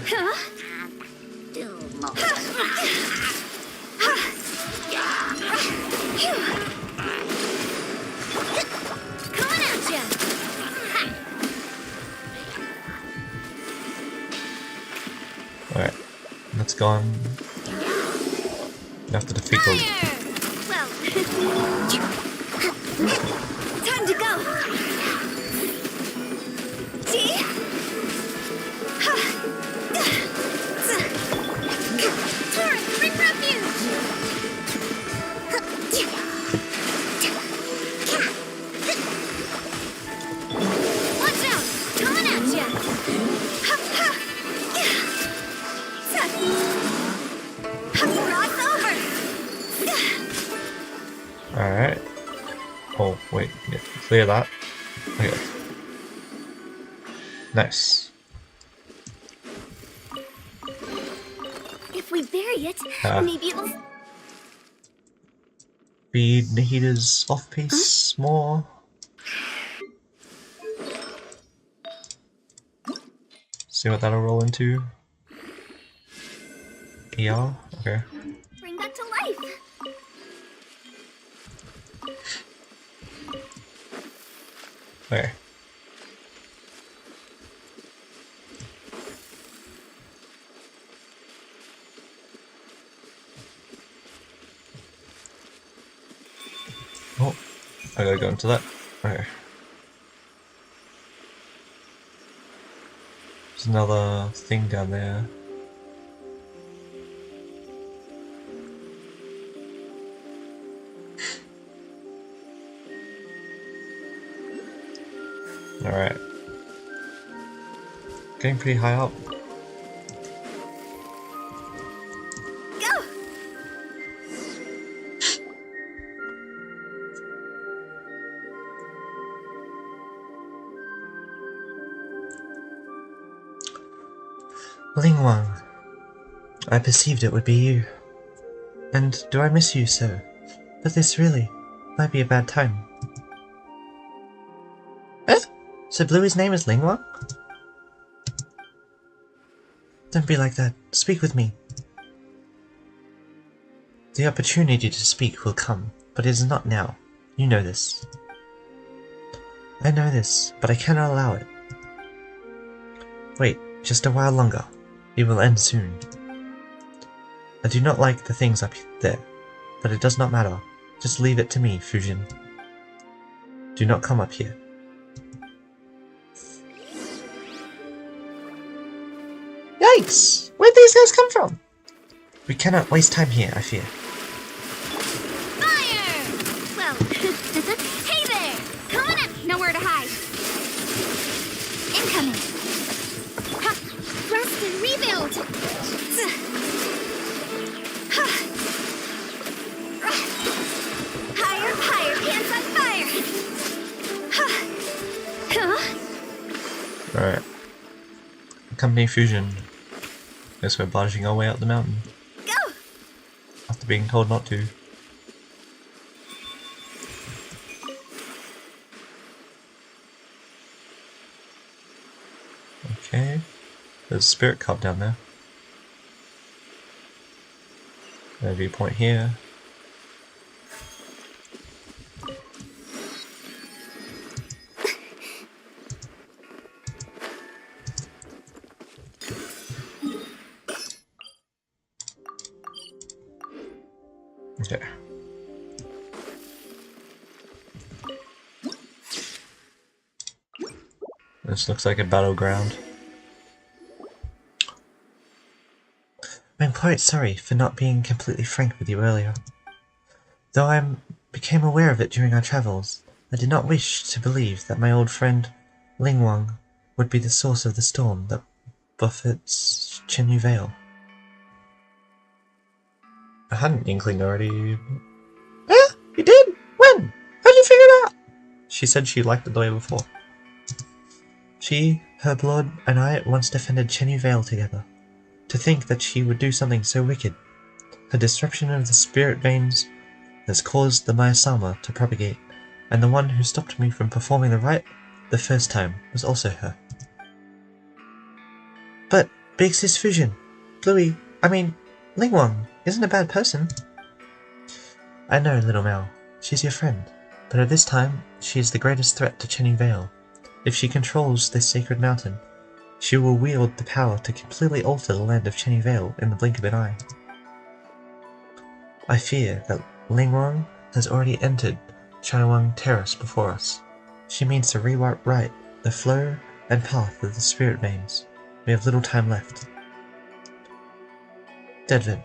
Alright, let's go on. You have to defeat the... Well, time to go. See? Torrent, bring refuge. Watch out, coming at ya. Alright. Oh, wait. Yeah, clear that. Okay. Nice. If we bury it, maybe it'll... Speed Nahida's off-piece more. See what that'll roll into. Yeah, okay. Bring that to life. Okay. Oh, I gotta go into that. Okay. There's another thing down there. Alright. Getting pretty high up. Go! Lingwang. I perceived it would be you. And do I miss you so? But this really might be a bad time. So Bluey's name is Lingwang? Don't be like that. Speak with me. The opportunity to speak will come, but it is not now. You know this. I know this, but I cannot allow it. Wait, just a while longer. It will end soon. I do not like the things up there, but it does not matter. Just leave it to me, Fujin. Do not come up here. Yikes! Where'd these guys come from? We cannot waste time here, I fear. Fire! Well, hey there! Come on up! Nowhere to hide. Incoming. Ha! Rest and rebuild! Higher, higher, pants on fire! Alright. Company Fusion. Guess we're barging our way up the mountain. Go! After being told not to. Okay. There's a spirit cup down there. There's a viewpoint here. Okay. This looks like a battleground. I'm quite sorry for not being completely frank with you earlier. Though I became aware of it during our travels, I did not wish to believe that my old friend Lingwang would be the source of the storm that buffets Chenyu Vale. I had an inkling already. Eh? You did? When? How'd you figure it out? She said she liked it the way before. She, her blood, and I once defended Chenyu Vale together. To think that she would do something so wicked. Her disruption of the spirit veins has caused the Mayasama to propagate, and the one who stopped me from performing the rite the first time was also her. But Big Sis Fusion, Lingwang isn't a bad person. I know, little Mao. She's your friend. But at this time, she is the greatest threat to Chenyu Vale. If she controls this sacred mountain, she will wield the power to completely alter the land of Chenyu Vale in the blink of an eye. I fear that Lingwang has already entered Qioying Terrace before us. She means to rewrite the flow and path of the spirit veins. We have little time left. Deadvin,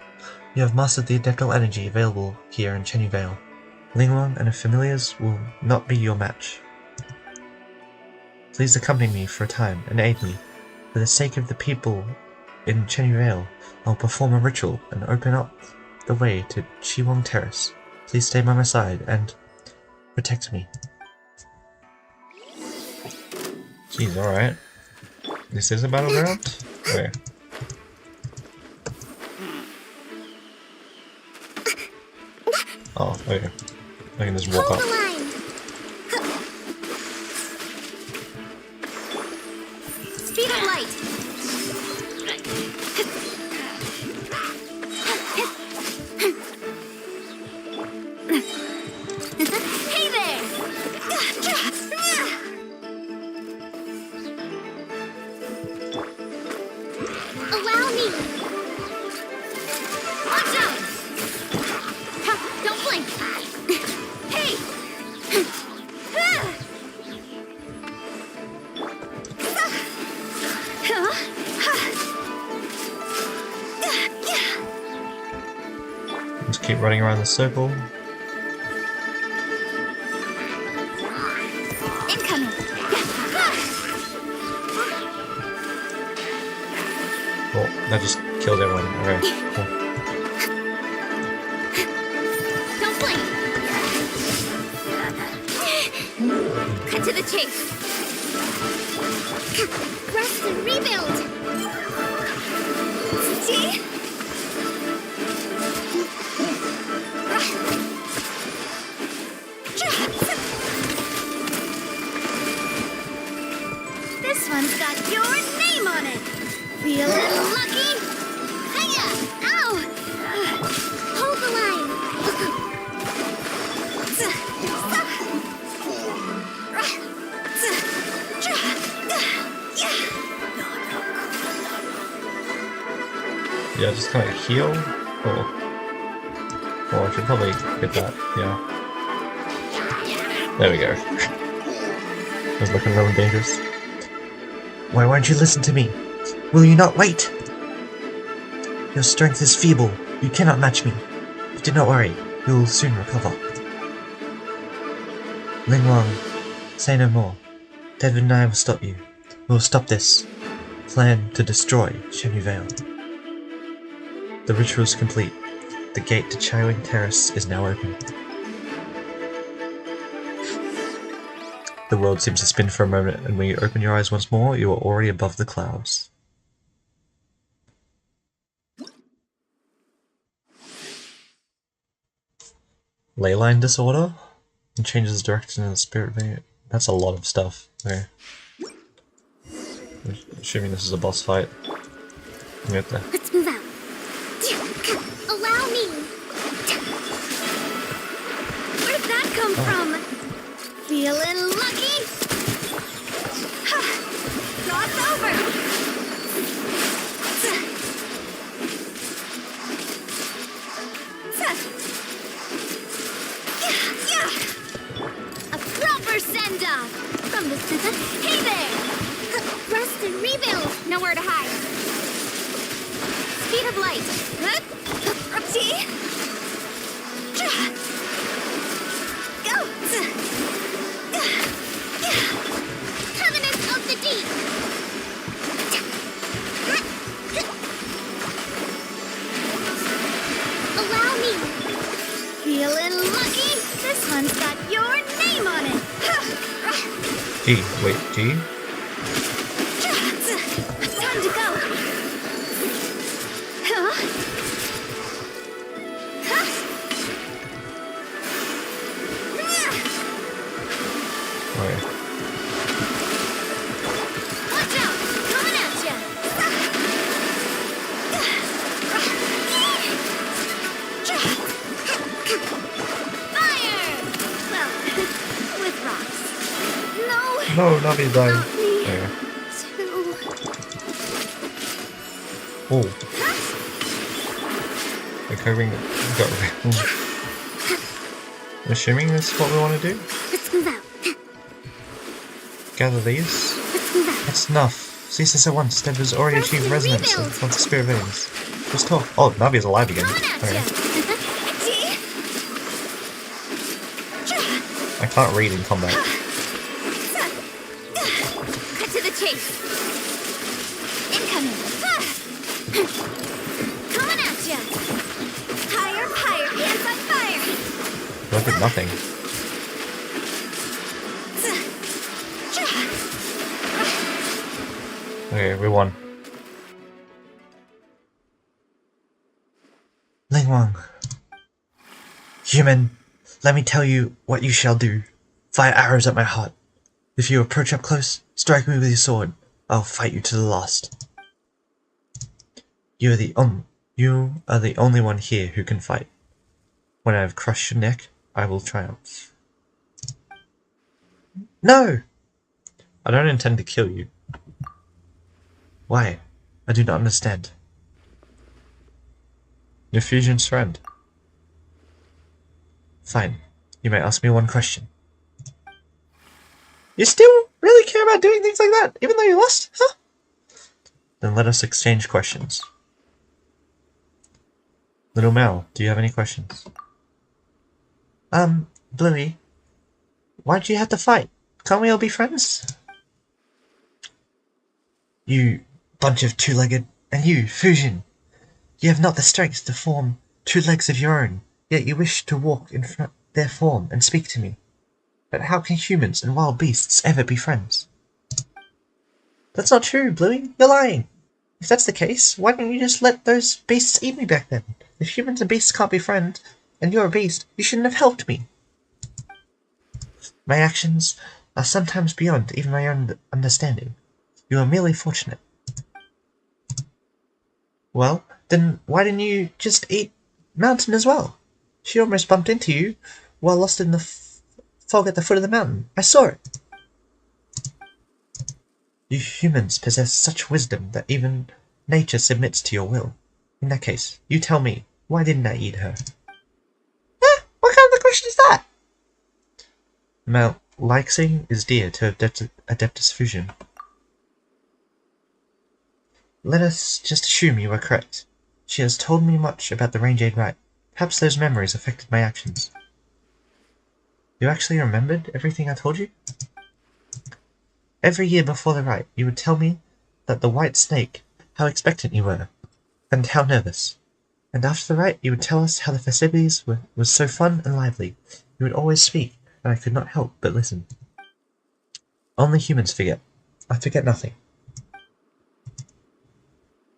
you have mastered the adeptal energy available here in Chenyu Vale. Lingwang and her familiars will not be your match. Please accompany me for a time and aid me. For the sake of the people in Chenyu Vale, I'll perform a ritual and open up the way to Qioying Terrace. Please stay by my side and protect me. Jeez, alright. This is a battleground? Okay. Oh, okay. I can just walk up. Speed of light. Hey there. Allow me. Watch out. Don't blink. Hey. Just keep running around the circle. Incoming. Oh, that just killed everyone. Okay, cool. Don't blink. Cut to the chase. Rest and rebuild. See? This one's got your name on it. Feeling lucky? Hiya! Ow! Hold the line. Yeah, just kind of heal. Oh. Oh, I should probably hit that, yeah. There we go. That was looking really dangerous. Why won't you listen to me? Will you not wait? Your strength is feeble. You cannot match me. But do not worry. You will soon recover. Ling Wang, say no more. David and I will stop you. We will stop this plan to destroy Chenyu Vale. The ritual is complete. The gate to Qioying Terrace is now open. The world seems to spin for a moment, and when you open your eyes once more, you are already above the clouds. Leyline disorder? It changes direction in the spirit vein. That's a lot of stuff. Okay. Assuming this is a boss fight. Let's move out. Allow me. Where'd that come from? Feeling lucky? Cross over. A proper send-off from the Hey there! Rest and rebuild. Nowhere to hide. Speed of light. See? Go! Covenant of the Deep. Allow me. Feeling lucky? This one's got your name on it. G. Wait, G? Time to go. Huh? Okay. Watch out! Coming at ya! Fire! Well, with rocks. No! No, not me dying. Not me. Okay. Too. Oh. Recovering. I'm assuming this is what we want to do? Let's move out. Gather these? Let's move out. That's enough. Cease this at once. Dev has already achieved resonance of the spirit veins. Let's talk. Oh, Navi is alive again. Coming at Okay. ya. I can't read in combat. Cut to the chase. Incoming. Coming at ya. Higher, higher, hands on fire. Look at nothing. Okay, we won. Ling Wang. Human, let me tell you what you shall do. Fire arrows at my heart. If you approach up close, strike me with your sword. I'll fight you to the last. You are the only one here who can fight. When I have crushed your neck, I will triumph. No! I don't intend to kill you. Why? I do not understand. Your fusion's friend. Fine. You may ask me one question. You still really care about doing things like that, even though you lost? Huh? Then let us exchange questions. Little Mel, do you have any questions? Bluey, why'd you have to fight? Can't we all be friends? You bunch of two-legged, and you, Fusion. You have not the strength to form two legs of your own, yet you wish to walk in their form and speak to me. But how can humans and wild beasts ever be friends? That's not true, Bluey. You're lying. If that's the case, why don't you just let those beasts eat me back then? If humans and beasts can't be friends, and you're a beast, you shouldn't have helped me. My actions are sometimes beyond even my own understanding. You are merely fortunate. Well, then why didn't you just eat Mountain as well? She almost bumped into you while lost in the fog at the foot of the mountain. I saw it. You humans possess such wisdom that even nature submits to your will. In that case, you tell me, why didn't I eat her? question is that? Mount Leixing is dear to Adeptus Fusion. Let us just assume you are correct. She has told me much about the Jade rite. Perhaps those memories affected my actions. You actually remembered everything I told you? Every year before the rite, you would tell me that the white snake, how expectant you were, and how nervous. And after the rite, you would tell us how the festivities were so fun and lively. You would always speak, and I could not help but listen. Only humans forget. I forget nothing.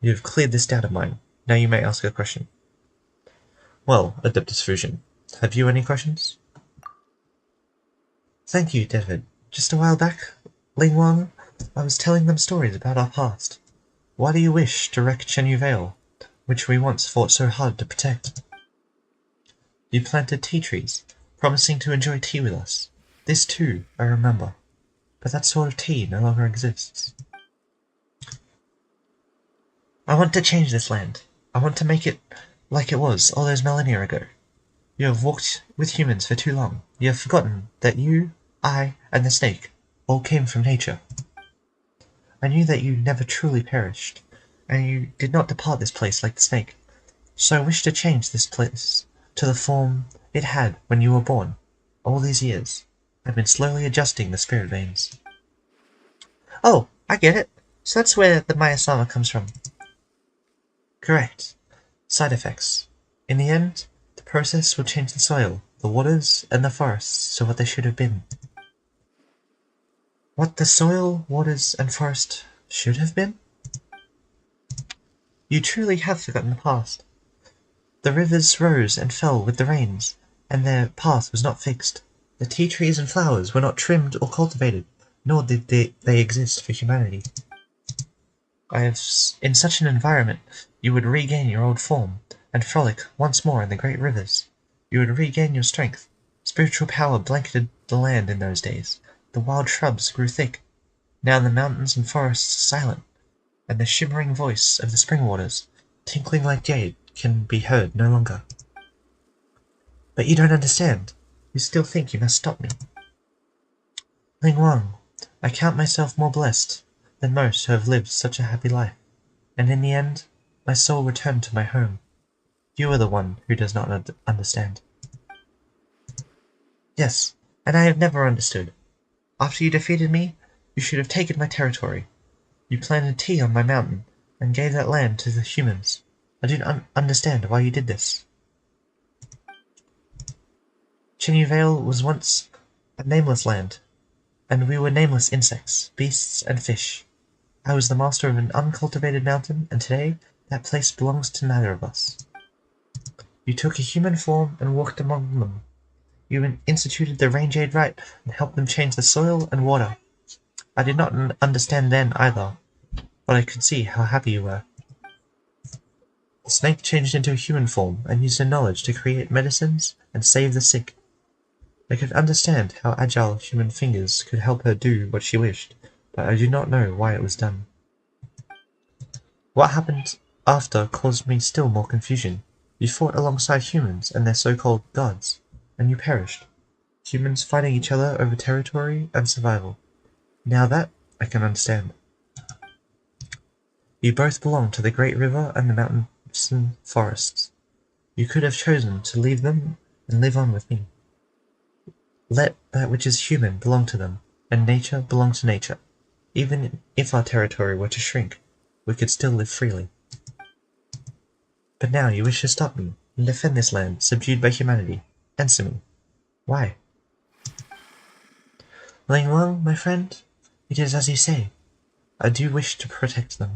You have cleared this doubt of mine. Now you may ask a question. Well, Adeptus Fusion, have you any questions? Thank you, David. Just a while back, Ling Wang, I was telling them stories about our past. Why do you wish to wreck Chenyu Village, which we once fought so hard to protect? You planted tea trees, promising to enjoy tea with us. This too, I remember. But that sort of tea no longer exists. I want to change this land. I want to make it like it was all those millennia ago. You have walked with humans for too long. You have forgotten that you, I, and the snake all came from nature. I knew that you never truly perished, and you did not depart this place like the snake. So I wish to change this place to the form it had when you were born. All these years, I've been slowly adjusting the spirit veins. Oh, I get it. So that's where the Maya-sama comes from. Correct. Side effects. In the end, the process will change the soil, the waters, and the forests to what they should have been. What the soil, waters, and forest should have been? You truly have forgotten the past. The rivers rose and fell with the rains, and their path was not fixed. The tea trees and flowers were not trimmed or cultivated, nor did they exist for humanity. In such an environment, you would regain your old form, and frolic once more in the great rivers. You would regain your strength. Spiritual power blanketed the land in those days. The wild shrubs grew thick. Now the mountains and forests are silent, and the shimmering voice of the spring waters, tinkling like jade, can be heard no longer. But you don't understand. You still think you must stop me. Ling Wang, I count myself more blessed than most who have lived such a happy life, and in the end, my soul returned to my home. You are the one who does not understand. Yes, and I have never understood. After you defeated me, you should have taken my territory. You planted tea on my mountain, and gave that land to the humans. I do not understand why you did this. Chenyu Vale was once a nameless land, and we were nameless insects, beasts, and fish. I was the master of an uncultivated mountain, and today that place belongs to neither of us. You took a human form and walked among them. You instituted the Jade rite and helped them change the soil and water. I did not understand then either, but I could see how happy you were. The snake changed into a human form and used her knowledge to create medicines and save the sick. I could understand how agile human fingers could help her do what she wished, but I do not know why it was done. What happened after caused me still more confusion. You fought alongside humans and their so-called gods, and you perished. Humans fighting each other over territory and survival. Now that I can understand. You both belong to the great river and the mountain forests. You could have chosen to leave them and live on with me. Let that which is human belong to them, and nature belong to nature. Even if our territory were to shrink, we could still live freely. But now you wish to stop me and defend this land subdued by humanity. Answer me. Why? Ling Wang, my friend, it is as you say. I do wish to protect them.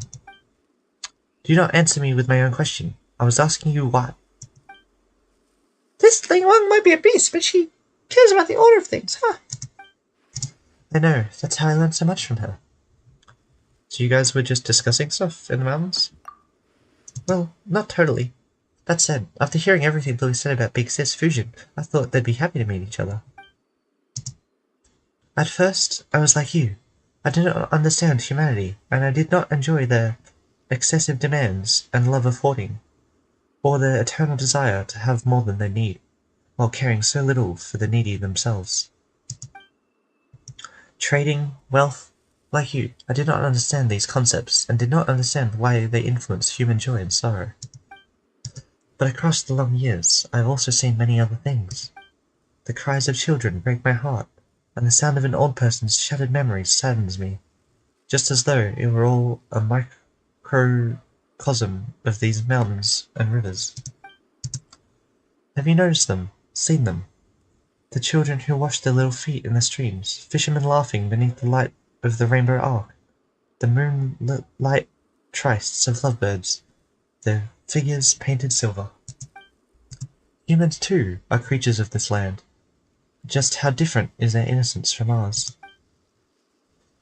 Do not answer me with my own question. I was asking you why. This Ling Wang might be a beast, but she cares about the order of things, huh? I know, that's how I learned so much from her. So you guys were just discussing stuff in the mountains? Well, not totally. That said, after hearing everything Billy said about Big Sis Fusion, I thought they'd be happy to meet each other. At first, I was like you. I did not understand humanity, and I did not enjoy their excessive demands and love of hoarding, or their eternal desire to have more than they need. while caring so little for the needy themselves. Trading, wealth, like you, I did not understand these concepts and did not understand why they influence human joy and sorrow. But across the long years, I have also seen many other things. The cries of children break my heart, and the sound of an old person's shattered memories saddens me, just as though it were all a microcosm of these mountains and rivers. Have you noticed them, seen them? The children who wash their little feet in the streams, fishermen laughing beneath the light of the rainbow arc, the moonlit light trysts of lovebirds, their figures painted silver. Humans, too, are creatures of this land. Just how different is their innocence from ours?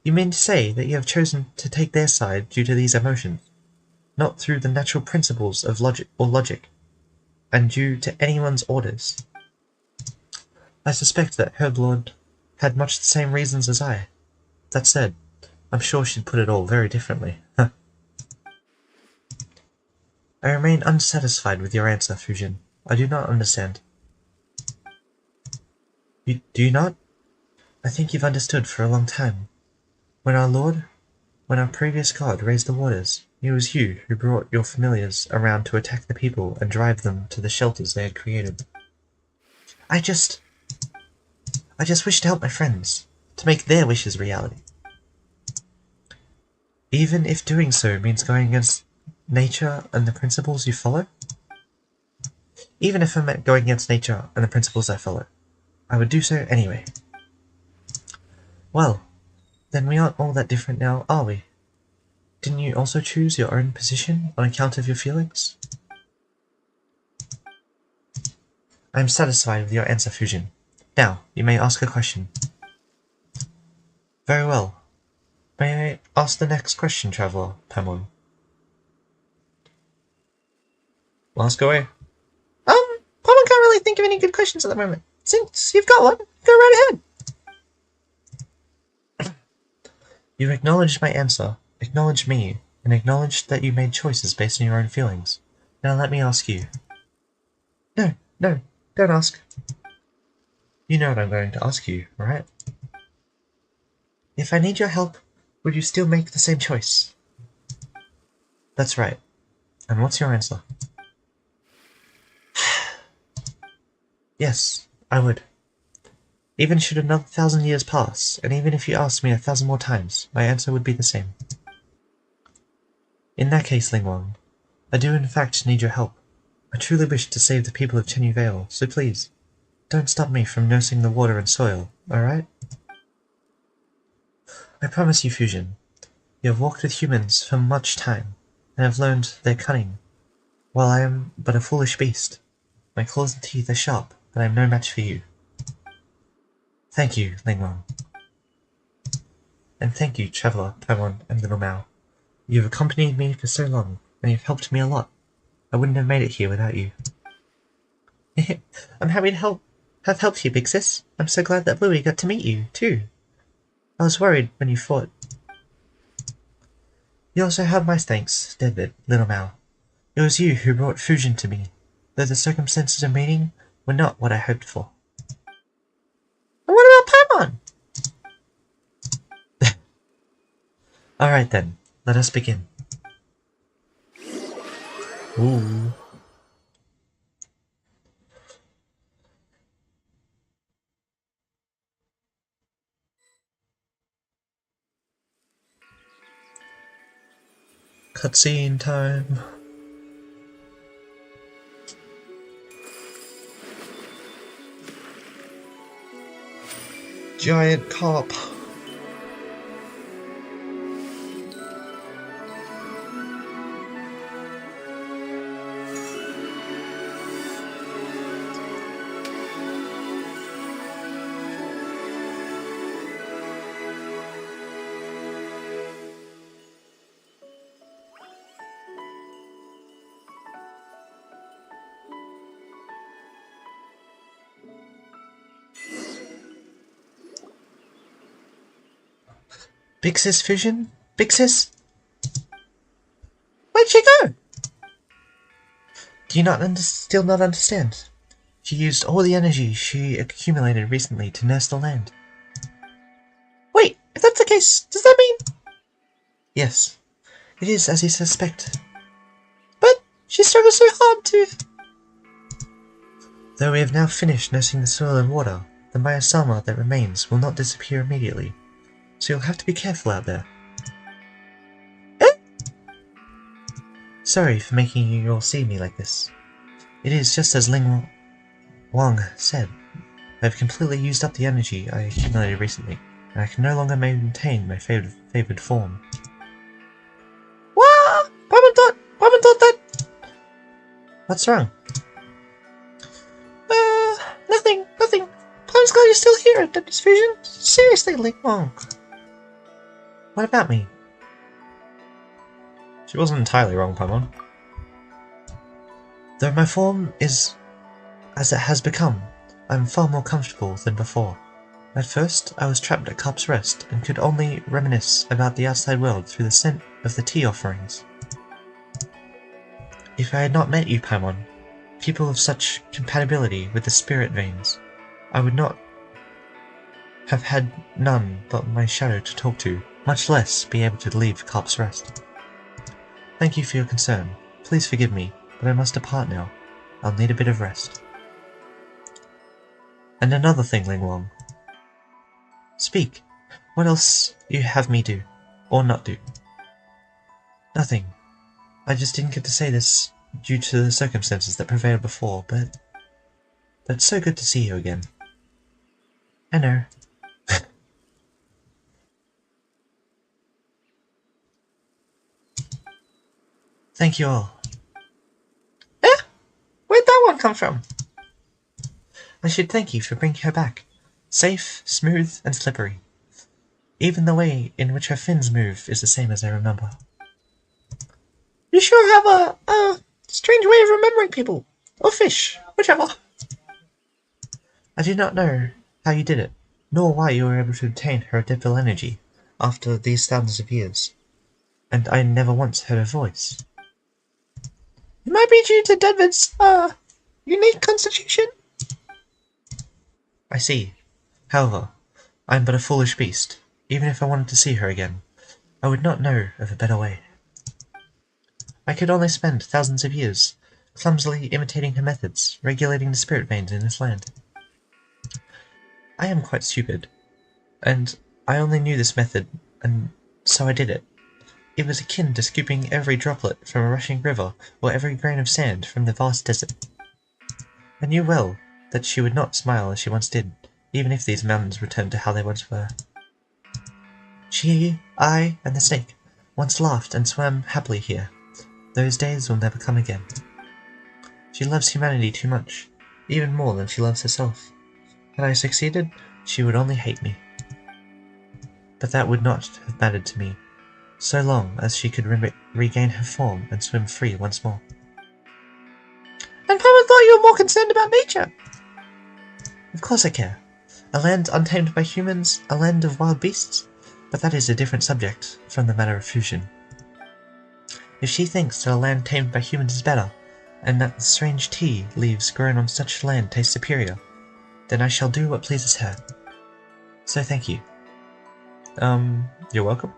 You mean to say that you have chosen to take their side due to these emotions, not through the natural principles of logic, and due to anyone's orders? I suspect that Herblord had much the same reasons as I. That said, I'm sure she'd put it all very differently. I remain unsatisfied with your answer, Fujin. I do not understand. Do you not? I think you've understood for a long time. When our previous god raised the waters, it was you who brought your familiars around to attack the people and drive them to the shelters they had created. I just wish to help my friends, to make their wishes reality. Even if doing so means going against nature and the principles you follow? Even if I meant going against nature and the principles I follow, I would do so anyway. Well, then we aren't all that different now, are we? Didn't you also choose your own position on account of your feelings? I am satisfied with your answer, Fujin. Now, you may ask a question. Very well. May I ask the next question, Traveler Pamon? Ask away. Pamon can't really think of any good questions at the moment. Since you've got one, go right ahead. You acknowledged my answer, acknowledged me, and acknowledged that you made choices based on your own feelings. Now let me ask you. No, don't ask. You know what I'm going to ask you, right? If I need your help, would you still make the same choice? That's right. And what's your answer? Yes, I would. Even should another 1,000 years pass, and even if you asked me 1,000 more times, my answer would be the same. In that case, Lingwang, I do in fact need your help. I truly wish to save the people of Chenyu Vale, so please, don't stop me from nursing the water and soil, alright? I promise you, Fusion, you have walked with humans for much time, and have learned their cunning, while I am but a foolish beast. My claws and teeth are sharp, but I am no match for you. Thank you, Lingwang. And thank you, Traveler, Paimon, and Little Mao. You have accompanied me for so long, and you've helped me a lot. I wouldn't have made it here without you. I'm happy to have helped you, Big Sis. I'm so glad that Bluey got to meet you, too. I was worried when you fought. You also have my thanks, David, Little Mao. It was you who brought Fujin to me, though the circumstances of meeting were not what I hoped for. And what about Paimon? Alright then, let us begin. Ooh. Cutscene time. Giant cop. Big Sis Fusion? Big Sis? Where'd she go? Do you still not understand? She used all the energy she accumulated recently to nurse the land. Wait, if that's the case, does that mean... Yes, it is as you suspect. But she struggles so hard to... Though we have now finished nursing the soil and water, the myosoma that remains will not disappear immediately, so you'll have to be careful out there. Sorry for making you all see me like this. It is just as Ling Wang said. I have completely used up the energy I accumulated recently, and I can no longer maintain my favored form. What? Paimon thought that... What's wrong? Nothing. Paimon's glad you're still here at this fusion. Seriously, Ling Wang. What about me? She wasn't entirely wrong, Paimon. Though my form is as it has become, I am far more comfortable than before. At first, I was trapped at Carp's Rest and could only reminisce about the outside world through the scent of the tea offerings. If I had not met you, Paimon, people of such compatibility with the spirit veins, I would not have had none but my shadow to talk to, much less be able to leave Carp's Rest. Thank you for your concern. Please forgive me, but I must depart now. I'll need a bit of rest. And another thing, Ling Wang. Speak. What else you have me do, or not do? Nothing. I just didn't get to say this due to the circumstances that prevailed before, but it's so good to see you again. I know. Thank you all. Where'd that one come from? I should thank you for bringing her back. Safe, smooth, and slippery. Even the way in which her fins move is the same as I remember. You sure have a strange way of remembering people. Or fish, whichever. I do not know how you did it, nor why you were able to obtain her adaptable energy after these thousands of years. And I never once heard her voice. It might be due to Denver's, unique constitution. I see. However, I am but a foolish beast. Even if I wanted to see her again, I would not know of a better way. I could only spend thousands of years clumsily imitating her methods, regulating the spirit veins in this land. I am quite stupid, and I only knew this method, and so I did it. It was akin to scooping every droplet from a rushing river or every grain of sand from the vast desert. I knew well that she would not smile as she once did, even if these mountains returned to how they once were. She, I, and the snake once laughed and swam happily here. Those days will never come again. She loves humanity too much, even more than she loves herself. Had I succeeded, she would only hate me. But that would not have mattered to me, so long as she could regain her form and swim free once more. And Paimon thought you were more concerned about nature. Of course I care. A land untamed by humans, a land of wild beasts, but that is a different subject from the matter of fusion. If she thinks that a land tamed by humans is better, and that the strange tea leaves grown on such land taste superior, then I shall do what pleases her. So thank you. You're welcome.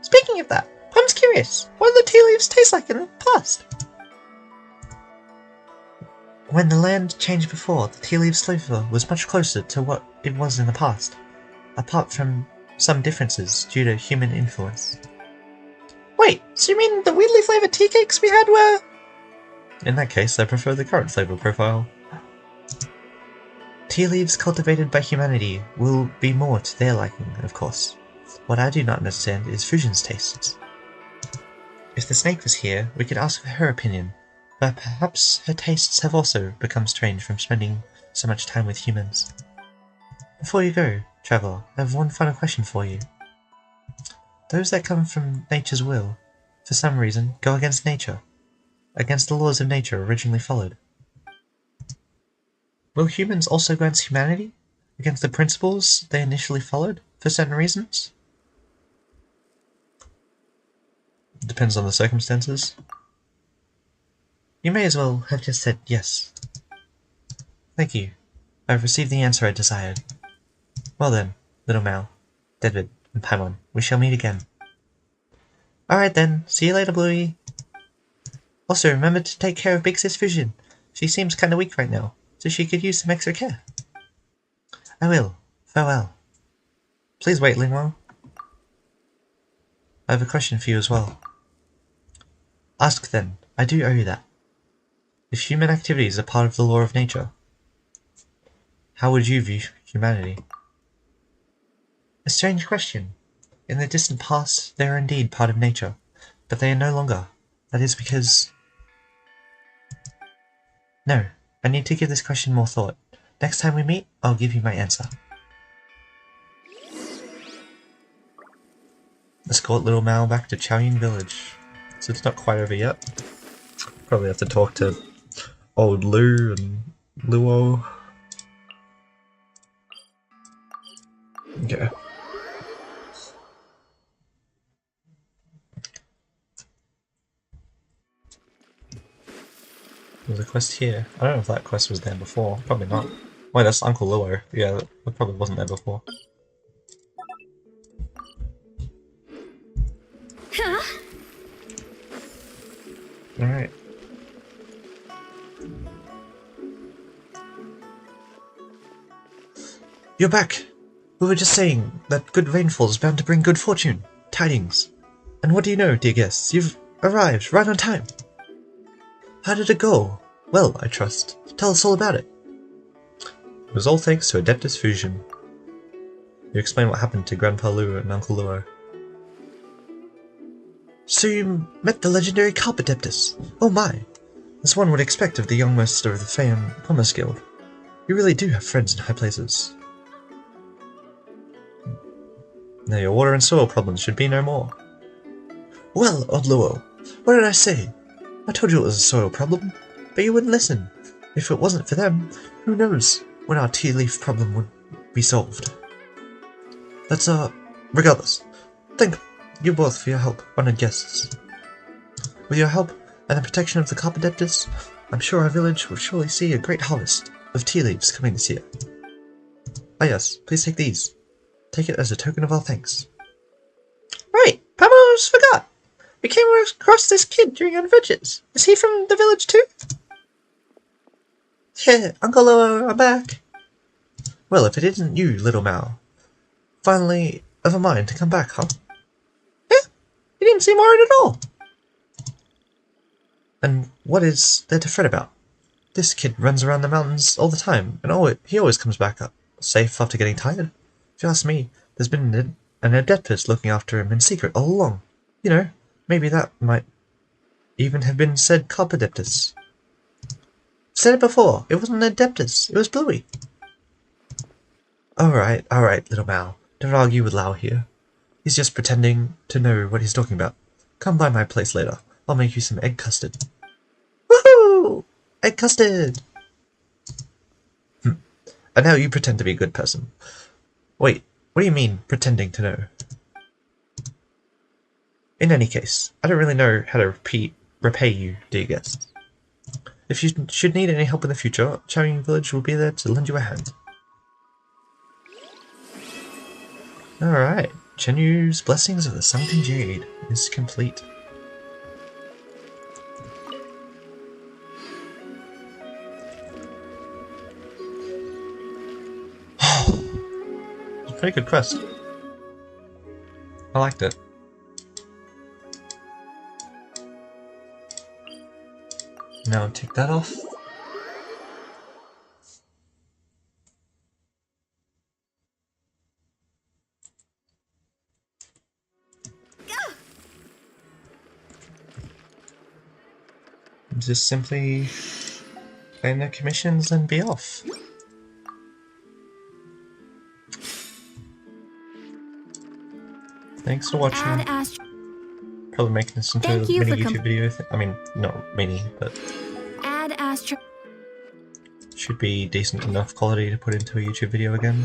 Speaking of that, I'm curious, what did the tea leaves taste like in the past? When the land changed before, the tea leaves flavor was much closer to what it was in the past, apart from some differences due to human influence. Wait, so you mean the weirdly flavored tea cakes we had were... In that case, I prefer the current flavor profile. Tea leaves cultivated by humanity will be more to their liking, of course. What I do not understand is Fusion's tastes. If the snake was here, we could ask for her opinion, but perhaps her tastes have also become strange from spending so much time with humans. Before you go, Traveler, I have one final question for you. Those that come from nature's will, for some reason, go against nature, against the laws of nature originally followed. Will humans also go against humanity, against the principles they initially followed, for certain reasons? Depends on the circumstances. You may as well have just said yes. Thank you. I've received the answer I desired. Well then, little Mal, David, and Paimon, we shall meet again. Alright then, see you later, Bluey. Also, remember to take care of Big Sis Fusion. She seems kinda weak right now, so she could use some extra care. I will. Farewell. Please wait, Lingwang. I have a question for you as well. Ask then, I do owe you that. If human activities are part of the law of nature, how would you view humanity? A strange question. In the distant past, they were indeed part of nature, but they are no longer. That is because... No, I need to give this question more thought. Next time we meet, I'll give you my answer. Escort little Mal back to Qioying Village. So it's not quite over yet. Probably have to talk to old Lu and Luo. Okay. There's a quest here. I don't know if that quest was there before. Probably not. Wait, that's Uncle Luo. Yeah, that probably wasn't there before. Huh? Alright. You're back! We were just saying that good rainfall is bound to bring good fortune, tidings. And what do you know, dear guests? You've arrived right on time. How did it go? Well, I trust. Tell us all about it. It was all thanks to Adeptus Fusion. You explain what happened to Grandpa Lu and Uncle Luo. So you met the legendary Carp Adeptus? Oh my! As one would expect of the young master of the famed Commerce Guild. You really do have friends in high places. Now your water and soil problems should be no more. Well, old Luo, what did I say? I told you it was a soil problem, but you wouldn't listen. If it wasn't for them, who knows when our tea leaf problem would be solved. That's, regardless. Thank you both for your help, honored guests. With your help and the protection of the Carp Adeptus, I'm sure our village will surely see a great harvest of tea leaves coming this year. Ah yes, please take these. Take it as a token of our thanks. Right, Pam almost forgot. We came across this kid during our adventures. Is he from the village too? Yeah, Uncle Luo, I'm back. Well, if it isn't you, little Mal. Finally, of a mind to come back, huh? Yeah, you didn't seem worried at all. And what is there to fret about? This kid runs around the mountains all the time, and he always comes back up, safe after getting tired. If you ask me, there's been an Adeptus looking after him in secret all along. You know, maybe that might even have been said Carp Adeptus. Said it before, it wasn't an Adeptus, it was Bluey. Alright, little Mal. Don't argue with Lau here. He's just pretending to know what he's talking about. Come by my place later. I'll make you some egg custard. Woohoo! Egg custard! And now you pretend to be a good person. Wait, what do you mean, pretending to know? In any case, I don't really know how to repay you, dear guests. If you should need any help in the future, Qioying Village will be there to lend you a hand. Alright, Chenyu's Blessings of the Sunken Jade is complete. It's a pretty good quest. I liked it. Now take that off. Just simply claim their commissions and be off. Thanks for watching. Probably making this into a mini YouTube video. I mean, not mini, but should be decent enough quality to put into a YouTube video again.